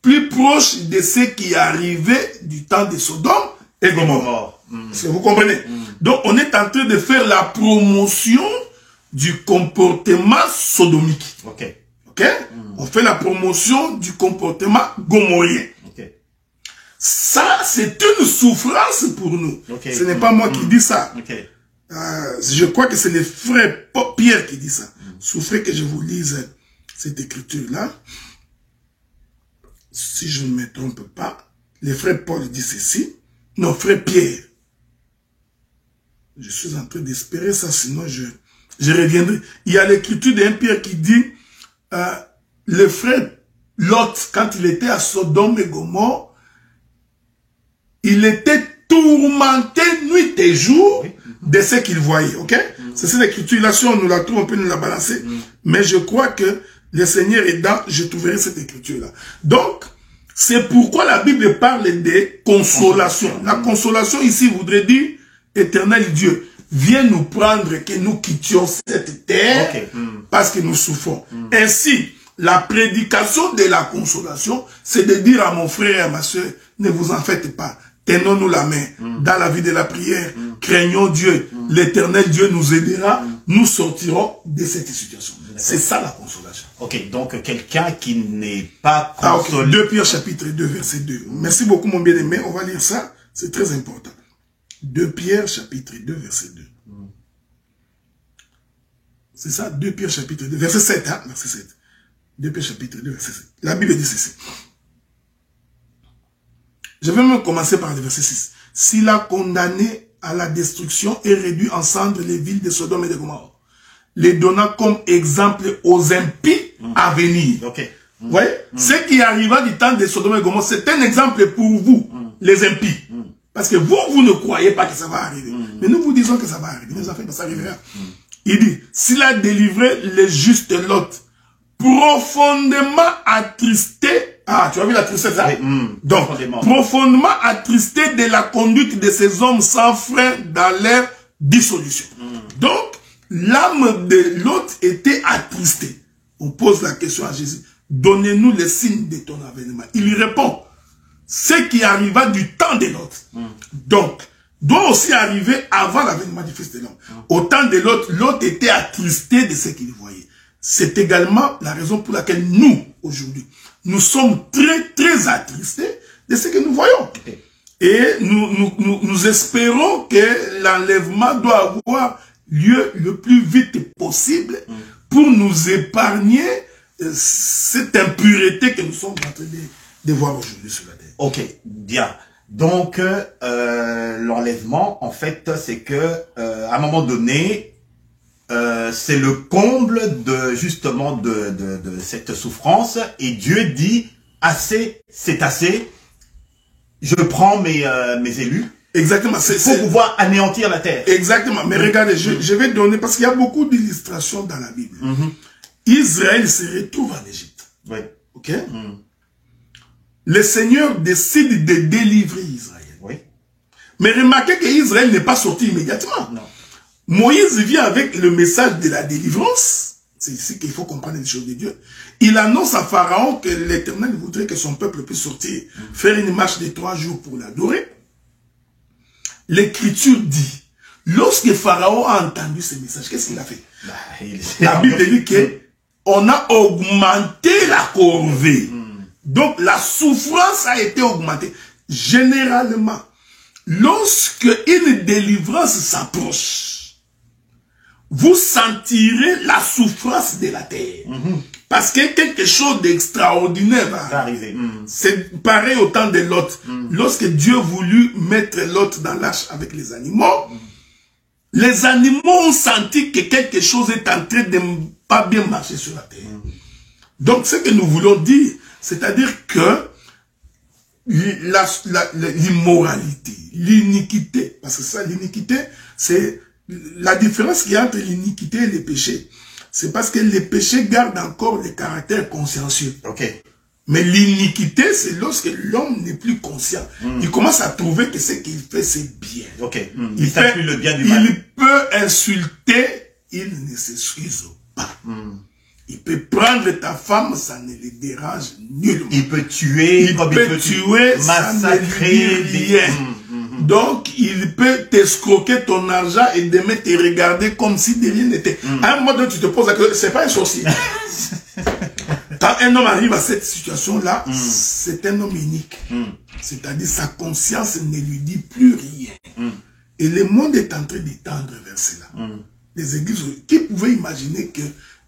plus proches de ce qui arrivait du temps de Sodome et Gomorrhe. Est-ce que vous comprenez? Donc, on est en train de faire la promotion du comportement sodomique. Ok. On fait la promotion du comportement gomorrhien. Ça, c'est une souffrance pour nous. Ce n'est pas moi qui dis ça. Je crois que c'est le frère Pierre qui dit ça. Souffrez que je vous lise cette écriture-là. Si je ne me trompe pas, le frère Paul dit ceci. Non, frère Pierre. Je suis en train d'espérer ça, sinon je reviendrai. Il y a l'écriture d'un Pierre qui dit, le frère Lot, quand il était à Sodome et Gomorrhe, il était tourmenté nuit et jour de ce qu'il voyait. Ok? C'est cette écriture-là, si on nous la trouve, on peut nous la balancer. Mais je crois que le Seigneur est dans, je trouverai cette écriture-là. Donc, c'est pourquoi la Bible parle de consolation. La consolation ici voudrait dire, Éternel Dieu, viens nous prendre que nous quittions cette terre parce que nous souffrons. Ainsi, la prédication de la consolation, c'est de dire à mon frère et à ma soeur, ne vous en faites pas. Tenons-nous la main dans la vie de la prière. Craignons Dieu. L'Éternel Dieu nous aidera. Nous sortirons de cette situation. C'est ça la consolation. Ok, donc quelqu'un qui n'est pas consolé. 2 Pierre chapitre 2 verset 2. Merci beaucoup mon bien-aimé. On va lire ça. C'est très important. 2 Pierre chapitre 2 verset 2. C'est ça, 2 Pierre chapitre 2 verset 7. Hein? Verset 7. 2 Pierre chapitre 2 verset 7. La Bible dit ceci. Je vais même commencer par le verset 6. S'il a condamné à la destruction et réduit en cendres les villes de Sodome et de Gomorrhe, les donnant comme exemple aux impies à venir. Vous voyez, ce qui arriva du temps de Sodome et Gomorrhe, c'est un exemple pour vous, les impies. Parce que vous ne croyez pas que ça va arriver. Mais nous vous disons que ça va arriver. Nous en fait, ça arrivera. Il dit, s'il a délivré les justes Lot, profondément attristé. Ah, tu as vu la tristesse, hein? Donc, profondément attristé de la conduite de ces hommes sans frein dans leur dissolution. Donc, l'âme de Lot était attristée. On pose la question à Jésus. Donnez-nous les signes de ton avènement. Il lui répond. Ce qui arriva du temps de Lot. Donc, doit aussi arriver avant l'avènement du Fils de l'homme. Au temps de Lot, Lot était attristé de ce qu'il voyait. C'est également la raison pour laquelle nous, aujourd'hui, nous sommes très attristés de ce que nous voyons. Et nous espérons que l'enlèvement doit avoir lieu le plus vite possible pour nous épargner cette impureté que nous sommes en train de voir aujourd'hui sur la terre. Ok, bien. Donc, l'enlèvement, en fait, c'est que à un moment donné, c'est le comble de justement de cette souffrance, et Dieu dit assez, c'est assez. Je prends mes élus. Exactement. Pour pouvoir anéantir la terre. Exactement. Mais regardez, je vais donner, parce qu'il y a beaucoup d'illustrations dans la Bible. Israël se retrouve en Égypte. Oui. Ok. Le Seigneur décide de délivrer Israël. Oui. Mais remarquez qu'Israël n'est pas sorti immédiatement. Non. Moïse vient avec le message de la délivrance. C'est ici qu'il faut comprendre les choses de Dieu. Il annonce à Pharaon que l'Éternel voudrait que son peuple puisse sortir, faire une marche de 3 jours pour l'adorer. L'Écriture dit, lorsque Pharaon a entendu ce message, qu'est-ce qu'il a fait? La Bible dit qu'on a augmenté la corvée. Donc la souffrance a été augmentée. Généralement, lorsque une délivrance s'approche, vous sentirez la souffrance de la terre. Parce que quelque chose d'extraordinaire va arriver. C'est pareil au temps de Lot. Lorsque Dieu voulut mettre Lot dans l'arche avec les animaux, Les animaux ont senti que quelque chose est en train de ne pas bien marcher sur la terre. Donc, ce que nous voulons dire, c'est-à-dire que l'immoralité, l'iniquité, parce que ça, l'iniquité, c'est la différence qu'il y a entre l'iniquité et le péché. C'est parce que les péchés gardent encore le caractère consciencieux. Ok. Mais l'iniquité, c'est lorsque l'homme n'est plus conscient. Il commence à trouver que ce qu'il fait, c'est bien. Ok. Il fait plus le bien du mal. Il peut insulter, il ne s'excuse pas. Il peut prendre ta femme, ça ne le dérange nullement. Il peut tuer, il peut tuer, massacrer, rien. Donc, il peut t'escroquer ton argent et demain te regarder comme si de rien n'était. À un moment donné, tu te poses la question, c'est pas un sorcier. Quand un homme arrive à cette situation-là, c'est un homme unique. C'est-à-dire, sa conscience ne lui dit plus rien. Et le monde est en train de tendre vers cela. Les églises, qui pouvaient imaginer que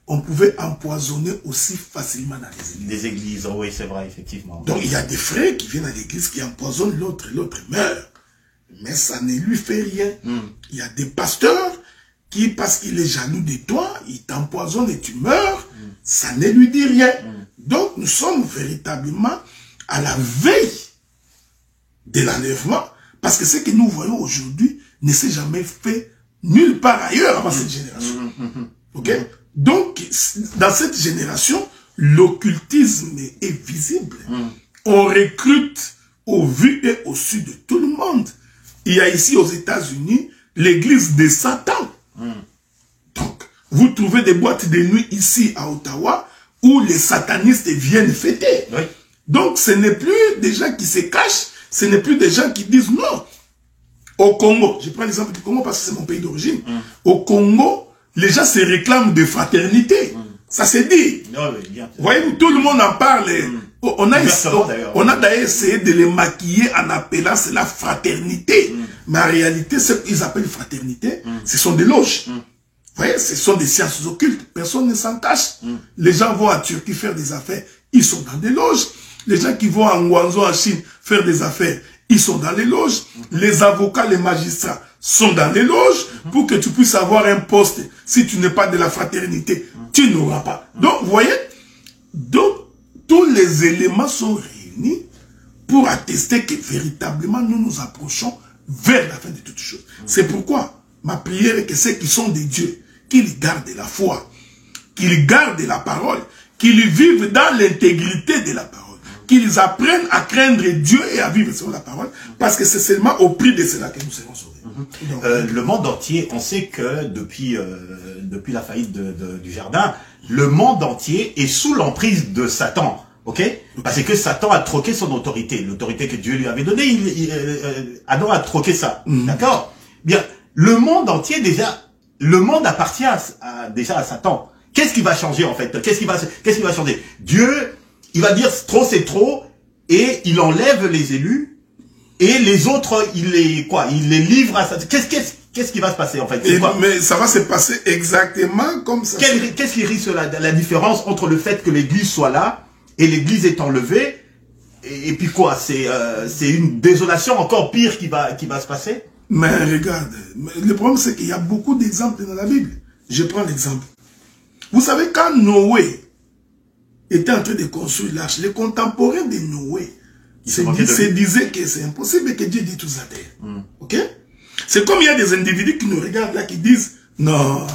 on pouvait empoisonner aussi facilement dans les églises. Des églises, oui, c'est vrai, effectivement. Donc, il y a des frères qui viennent à l'église, qui empoisonnent l'autre, et l'autre meurt. Mais ça ne lui fait rien. Il y a des pasteurs qui, parce qu'il est jaloux de toi, il t'empoisonne et tu meurs, ça ne lui dit rien. Donc, nous sommes véritablement à la veille de l'enlèvement, parce que ce que nous voyons aujourd'hui ne s'est jamais fait nulle part ailleurs avant cette génération. Ok? Donc, dans cette génération, l'occultisme est visible. On recrute au vu et au su de tout le monde. Il y a ici aux États-Unis l'église de Satan. Donc, vous trouvez des boîtes de nuit ici à Ottawa où les satanistes viennent fêter. Oui. Donc, ce n'est plus des gens qui se cachent, ce n'est plus des gens qui disent non. Au Congo, je prends l'exemple du Congo parce que c'est mon pays d'origine. Au Congo, les gens se réclament de fraternité. Ça se dit. Voyez-vous, tout le monde en parle. On a d'ailleurs essayé de les maquiller en appelant cela fraternité. Mais en réalité, ce qu'ils appellent fraternité, ce sont des loges. Vous voyez, ce sont des sciences occultes. Personne ne s'en cache. Les gens vont à Turquie faire des affaires, ils sont dans des loges. Les gens qui vont à Guangzhou, en Chine, faire des affaires, ils sont dans les loges. Les avocats, les magistrats sont dans les loges pour que tu puisses avoir un poste. Si tu n'es pas de la fraternité, tu n'auras pas. Donc, vous voyez, donc, tous les éléments sont réunis pour attester que véritablement nous nous approchons vers la fin de toutes choses. C'est pourquoi ma prière est que ceux qui sont des dieux, qu'ils gardent la foi, qu'ils gardent la parole, qu'ils vivent dans l'intégrité de la parole, qu'ils apprennent à craindre Dieu et à vivre selon la parole, parce que c'est seulement au prix de cela que nous serons sauvés. Donc, le monde entier, on sait que depuis la faillite du jardin, le monde entier est sous l'emprise de Satan. Ok? Parce que Satan a troqué son autorité, l'autorité que Dieu lui avait donnée. Adam a troqué ça. D'accord? Bien, le monde entier déjà, le monde appartient déjà à Satan. Qu'est-ce qui va changer en fait? Qu'est-ce qui va changer? Dieu, il va dire trop c'est trop et il enlève les élus et les autres il les livre à Satan. Qu'est-ce qui va se passer en fait? Mais ça va se passer exactement comme ça. Qu'est-ce qui risque la différence entre le fait que l'église soit là et l'église est enlevée et puis quoi? C'est une désolation encore pire qui va se passer? Mais regarde, le problème c'est qu'il y a beaucoup d'exemples dans la Bible. Je prends l'exemple. Vous savez, quand Noé était en train de construire l'arche, les contemporains de Noé se disaient que c'est impossible que Dieu détruise la terre. Ok? C'est comme il y a des individus qui nous regardent là, qui disent, non,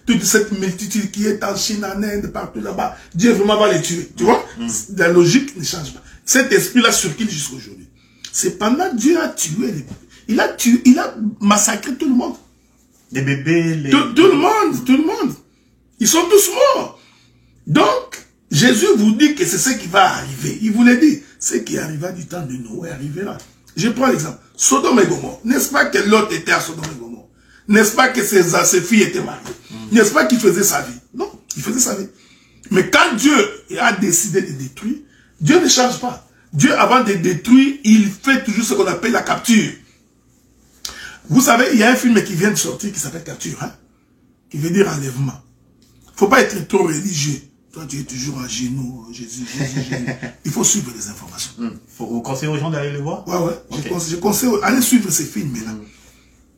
toute cette multitude qui est en Chine, en Inde, partout là-bas, Dieu vraiment va les tuer. Tu vois? La logique ne change pas. Cet esprit-là circule jusqu'à aujourd'hui. Cependant, Dieu a tué les peuples. Il a massacré tout le monde. Les bébés, tout le monde. Ils sont tous morts. Donc, Jésus vous dit que c'est ce qui va arriver. Il vous l'a dit. Ce qui arriva du temps de Noé arrivera. Je prends l'exemple. Sodome et Gomorrhe. N'est-ce pas que Lot était à Sodome et Gomorrhe? N'est-ce pas que ses filles étaient mariées? N'est-ce pas qu'il faisait sa vie? Non, il faisait sa vie. Mais quand Dieu a décidé de détruire, Dieu ne change pas. Dieu, avant de détruire, il fait toujours ce qu'on appelle la capture. Vous savez, il y a un film qui vient de sortir qui s'appelle Capture, hein, qui veut dire enlèvement. Faut pas être trop religieux. Toi, tu es toujours à genoux, Jésus. Il faut suivre les informations. Vous conseillez aux gens d'aller le voir? Ouais. Okay. Je conseille, allez suivre ces films-là.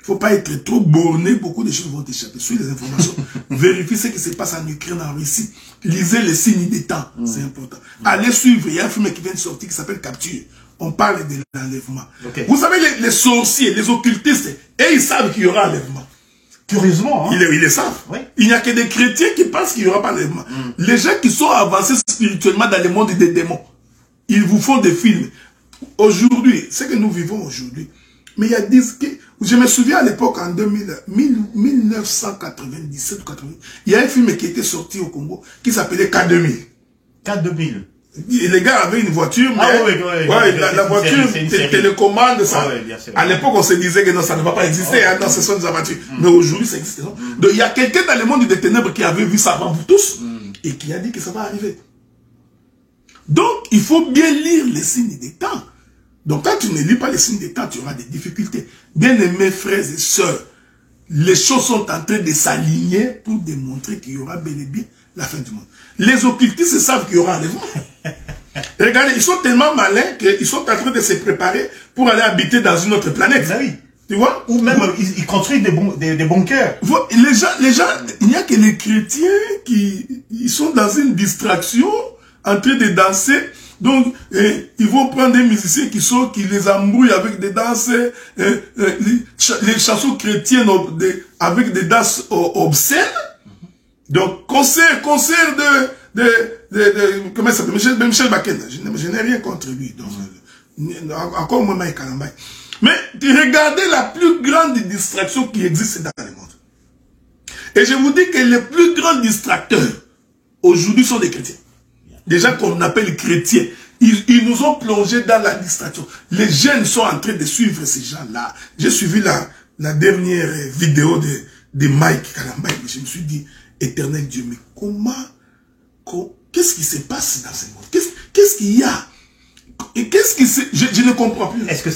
faut pas être trop borné, beaucoup de choses vont t'échapper. Suis les informations, vérifie ce qui se passe en Ukraine, en Russie. Lisez les signes des temps, c'est important. Allez suivre, il y a un film qui vient de sortir qui s'appelle Capture. On parle de l'enlèvement. Okay. Vous savez, les sorciers, les occultistes, et ils savent qu'il y aura enlèvement. Curieusement, hein? Ils le savent. Oui. Il n'y a que des chrétiens qui pensent qu'il n'y aura pas d'enlèvement. Les gens qui sont avancés spirituellement dans le monde des démons, ils vous font des films. Aujourd'hui, ce que nous vivons aujourd'hui, mais il y a 10... Je me souviens à l'époque, en 1997 80, il y a un film qui était sorti au Congo qui s'appelait K2000. K2000. Les gars avaient une voiture, mais la voiture télécommande, ça. À l'époque, on se disait que non, ça ne va pas exister, hein, non, ce sont des aventures. Mais aujourd'hui, ça existe. Donc, il y a quelqu'un dans le monde des ténèbres qui avait vu ça avant vous tous et qui a dit que ça va arriver. Donc, il faut bien lire les signes des temps. Donc, quand tu ne lis pas les signes des temps, tu auras des difficultés. Bien-aimés frères et sœurs, les choses sont en train de s'aligner pour démontrer qu'il y aura bel et bien la fin du monde. Les occultistes savent qu'il y aura un enlèvement. Regardez, ils sont tellement malins qu'ils sont en train de se préparer pour aller habiter dans une autre planète. Ah oui. Tu vois? Ou même, ils construisent des bunkers. Les gens, il n'y a que les chrétiens ils sont dans une distraction, en train de danser. Donc, ils vont prendre des musiciens qui les embrouillent avec des danses, les chansons chrétiennes avec des danses obscènes. Donc, concert comment ça s'appelle? Michel Bakken. Je n'ai rien contre lui. Donc, encore moins Mike Kalambay. Mais, regardez la plus grande distraction qui existe dans le monde. Et je vous dis que les plus grands distracteurs, aujourd'hui, sont des chrétiens. Des gens qu'on appelle chrétiens. Ils nous ont plongés dans la distraction. Les jeunes sont en train de suivre ces gens-là. J'ai suivi la dernière vidéo de Mike Kalambay. Je me suis dit, éternel Dieu, mais qu'est-ce qui se passe dans ce monde? Qu'est-ce qu'il y a? Et qu'est-ce qui se... Je ne comprends plus. Est-ce que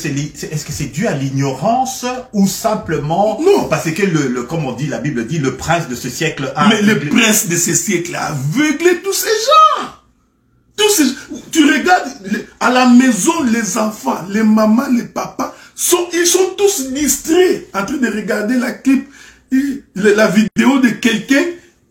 c'est dû à l'ignorance ou simplement... Non. Parce que, comme on dit, la Bible dit, le prince de ce siècle a... Mais le prince de ce siècle a aveuglé tous ces gens. Tu regardes, à la maison, les enfants, les mamans, les papas, ils sont tous distraits en train de regarder la vidéo de quelqu'un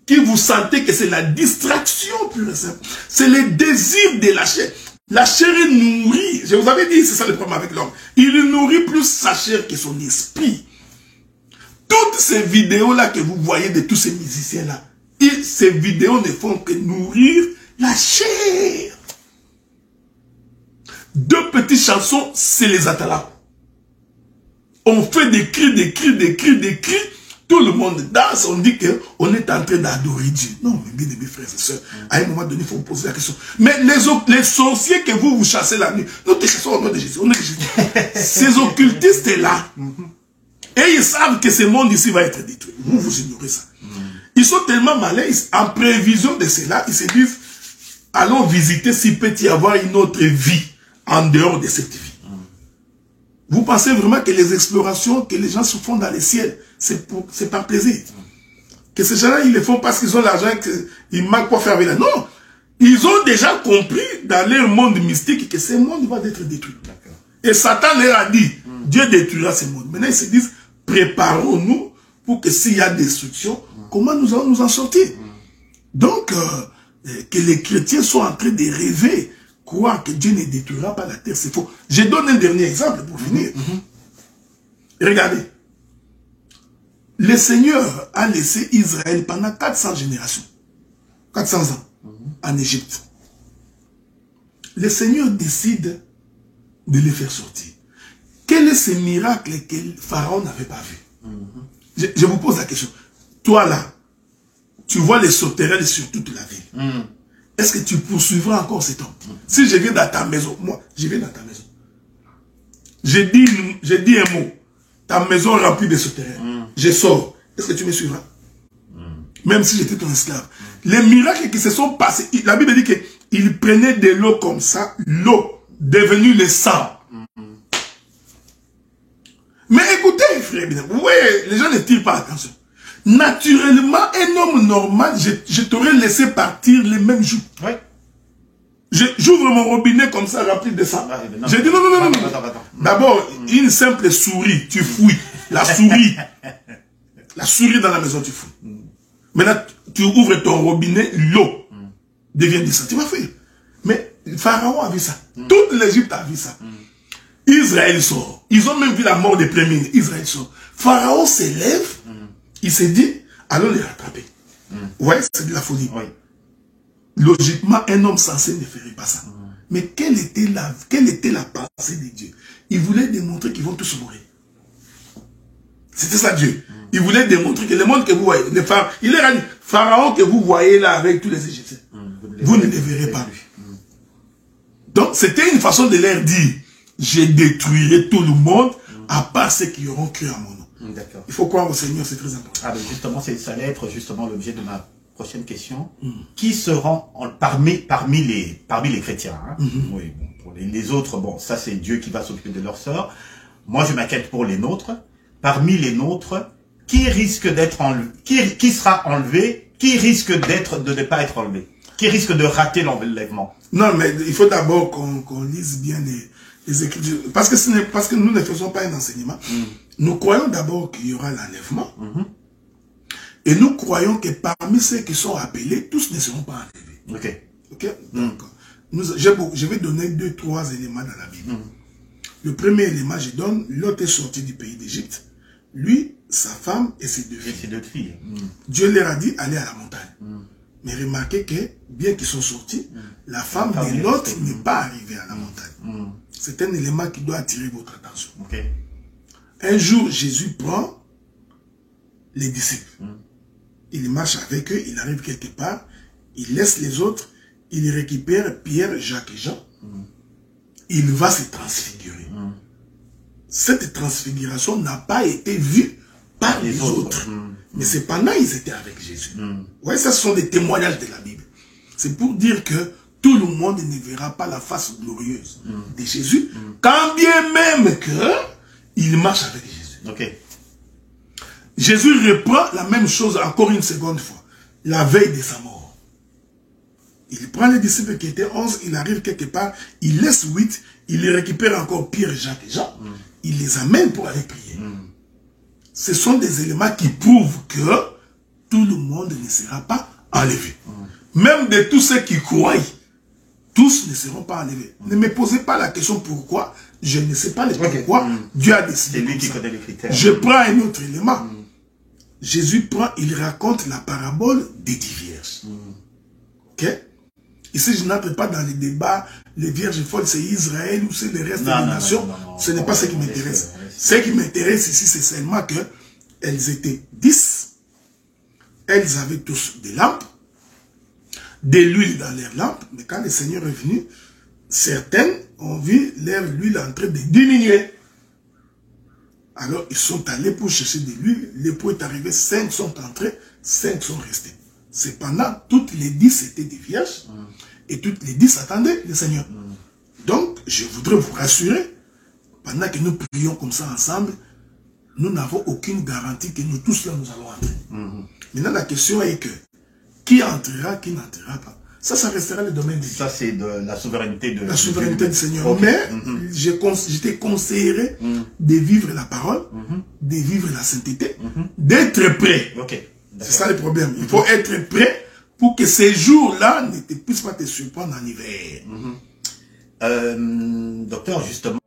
qui vous sentez que c'est la distraction pure et simple. C'est le désir de la chair. La chair est nourrie. Je vous avais dit, c'est ça le problème avec l'homme. Il nourrit plus sa chair que son esprit. Toutes ces vidéos-là que vous voyez de tous ces musiciens-là, ces vidéos ne font que nourrir la chair. Deux petites chansons, c'est les atalas. On fait des cris, des cris, des cris, des cris. Tout le monde danse, on dit qu'on est en train d'adorer Dieu. Non, mais bien aimés frères et sœurs, à un moment donné, il faut vous poser la question. Mais les sorciers que vous chassez la nuit, nous te chassons au nom de Jésus. Au nom de Jésus. Ces occultistes-là, et ils savent que ce monde ici va être détruit. Vous ignorez ça. Ils sont tellement malins, en prévision de cela, ils se disent, allons visiter s'il peut y avoir une autre vie en dehors de cette vie. Vous pensez vraiment que les explorations que les gens se font dans les ciels, c'est par plaisir? Que ces gens-là, ils le font parce qu'ils ont l'argent, qu'ils manquent quoi faire avec là? Non! Ils ont déjà compris dans leur monde mystique que ce monde va être détruit. Et Satan leur a dit, Dieu détruira ce monde. Maintenant, ils se disent, préparons-nous pour que s'il y a destruction, comment nous allons nous en sortir? Donc, que les chrétiens sont en train de rêver, croire que Dieu ne détruira pas la terre, c'est faux. Je donne un dernier exemple pour finir. Regardez. Le Seigneur a laissé Israël pendant 400 générations. 400 ans. En Égypte. Le Seigneur décide de les faire sortir. Quel est ce miracle que Pharaon n'avait pas vu? Je vous pose la question. Toi là, tu vois les sauterelles sur toute la ville. Est-ce que tu poursuivras encore cet homme? Si je viens dans ta maison, moi, je viens dans ta maison. Je dis un mot. Ta maison remplie de sauterelles. Je sors. Est-ce que tu me suivras? Même si j'étais ton esclave. Les miracles qui se sont passés, la Bible dit qu'il prenait de l'eau comme ça, l'eau devenue le sang. Mais écoutez, frère, ouais, les gens ne tirent pas attention. Naturellement, un homme normal, je t'aurais laissé partir les mêmes jours. Oui. J'ouvre mon robinet comme ça, rempli de sang. J'ai dit non. D'abord, une simple souris, tu fouilles. La souris. La souris dans la maison, tu fous. Maintenant, tu ouvres ton robinet, l'eau devient du sang. Tu vas faire. Mais Pharaon a vu ça. Toute l'Égypte a vu ça. Israël sort. Ils ont même vu la mort des premiers. Israël sort. Pharaon s'élève. Il s'est dit, allons les rattraper. Ouais, c'est de la folie. Oui. Logiquement, un homme sensé ne ferait pas ça. Mais quelle était la pensée de Dieu? Il voulait démontrer qu'ils vont tous mourir. C'était ça Dieu. Il voulait démontrer que le monde que vous voyez, il est dit, Pharaon que vous voyez là avec tous les Égyptiens, vous ne les verrez pas. Donc, c'était une façon de leur dire, je détruirai tout le monde, à part ceux qui auront cru à mon nom. Il faut croire au Seigneur, c'est très important. Ah, ben justement, ça allait être justement l'objet de ma prochaine question. Qui seront parmi les chrétiens, hein? Oui, bon, pour les autres, bon, ça c'est Dieu qui va s'occuper de leur sort. Moi, je m'inquiète pour les nôtres. Parmi les nôtres, qui risque d'être enlevé, qui sera enlevé, qui risque de ne pas être enlevé, qui risque de rater l'enlèvement? Non, mais il faut d'abord qu'on lise bien les Écritures. Parce que nous ne faisons pas un enseignement. Nous croyons d'abord qu'il y aura l'enlèvement. Et nous croyons que parmi ceux qui sont appelés, tous ne seront pas enlevés. Ok. Donc, je vais donner 2-3 éléments dans la Bible. Le premier élément, je donne, Lot est sorti du pays d'Égypte. Lui, sa femme et ses deux filles. Dieu leur a dit, allez à la montagne. Mais remarquez que, bien qu'ils sont sortis, la femme de Lot n'est pas arrivée à la montagne. C'est un élément qui doit attirer votre attention. Un jour, Jésus prend les disciples. Il marche avec eux, il arrive quelque part, il laisse les autres, il récupère Pierre, Jacques et Jean. Il va se transfigurer. Cette transfiguration n'a pas été vue par les autres. Mais cependant, ils étaient avec Jésus. Ouais, ça, ce sont des témoignages de la Bible. C'est pour dire que tout le monde ne verra pas la face glorieuse de Jésus, quand bien même qu'il marche avec Jésus. Jésus reprend la même chose encore une seconde fois, la veille de sa mort. Il prend les disciples qui étaient 11, il arrive quelque part, il laisse 8, il les récupère encore Pierre, Jacques et Jean, il les amène pour aller prier. Ce sont des éléments qui prouvent que tout le monde ne sera pas enlevé. Même de tous ceux qui croient, tous ne seront pas enlevés. Ne me posez pas la question pourquoi, je ne sais pas le pourquoi, Dieu a décidé. C'est lui qui connaît les critères. Je prends un autre élément. Jésus il raconte la parabole des 10 vierges. Ok? Ici, je n'entre pas dans les débats, les vierges folles, c'est Israël ou c'est le reste des nations. Ce n'est pas ce qui m'intéresse. Ce qui m'intéresse ici, c'est seulement qu'elles étaient 10. Elles avaient tous des lampes, de l'huile dans leurs lampes. Mais quand le Seigneur est venu, certaines ont vu leur huile en train de diminuer. Alors, ils sont allés pour chercher de l'huile. L'époux est arrivé, 5 sont entrés, 5 sont restés. Cependant, toutes les 10 étaient des vierges. Et toutes les 10 attendaient le Seigneur. Donc, je voudrais vous rassurer, pendant que nous prions comme ça ensemble, nous n'avons aucune garantie que nous tous là, nous allons entrer. Maintenant, la question est que, qui entrera, qui n'entrera pas? Ça restera le domaine de Dieu. Ça, c'est de la souveraineté de... La souveraineté du Seigneur. Mais, je te conseillerais de vivre la parole, de vivre la sainteté, d'être prêt. C'est ça le problème. Il faut être prêt pour que ces jours-là ne puissent pas te surprendre en hiver. Docteur, justement,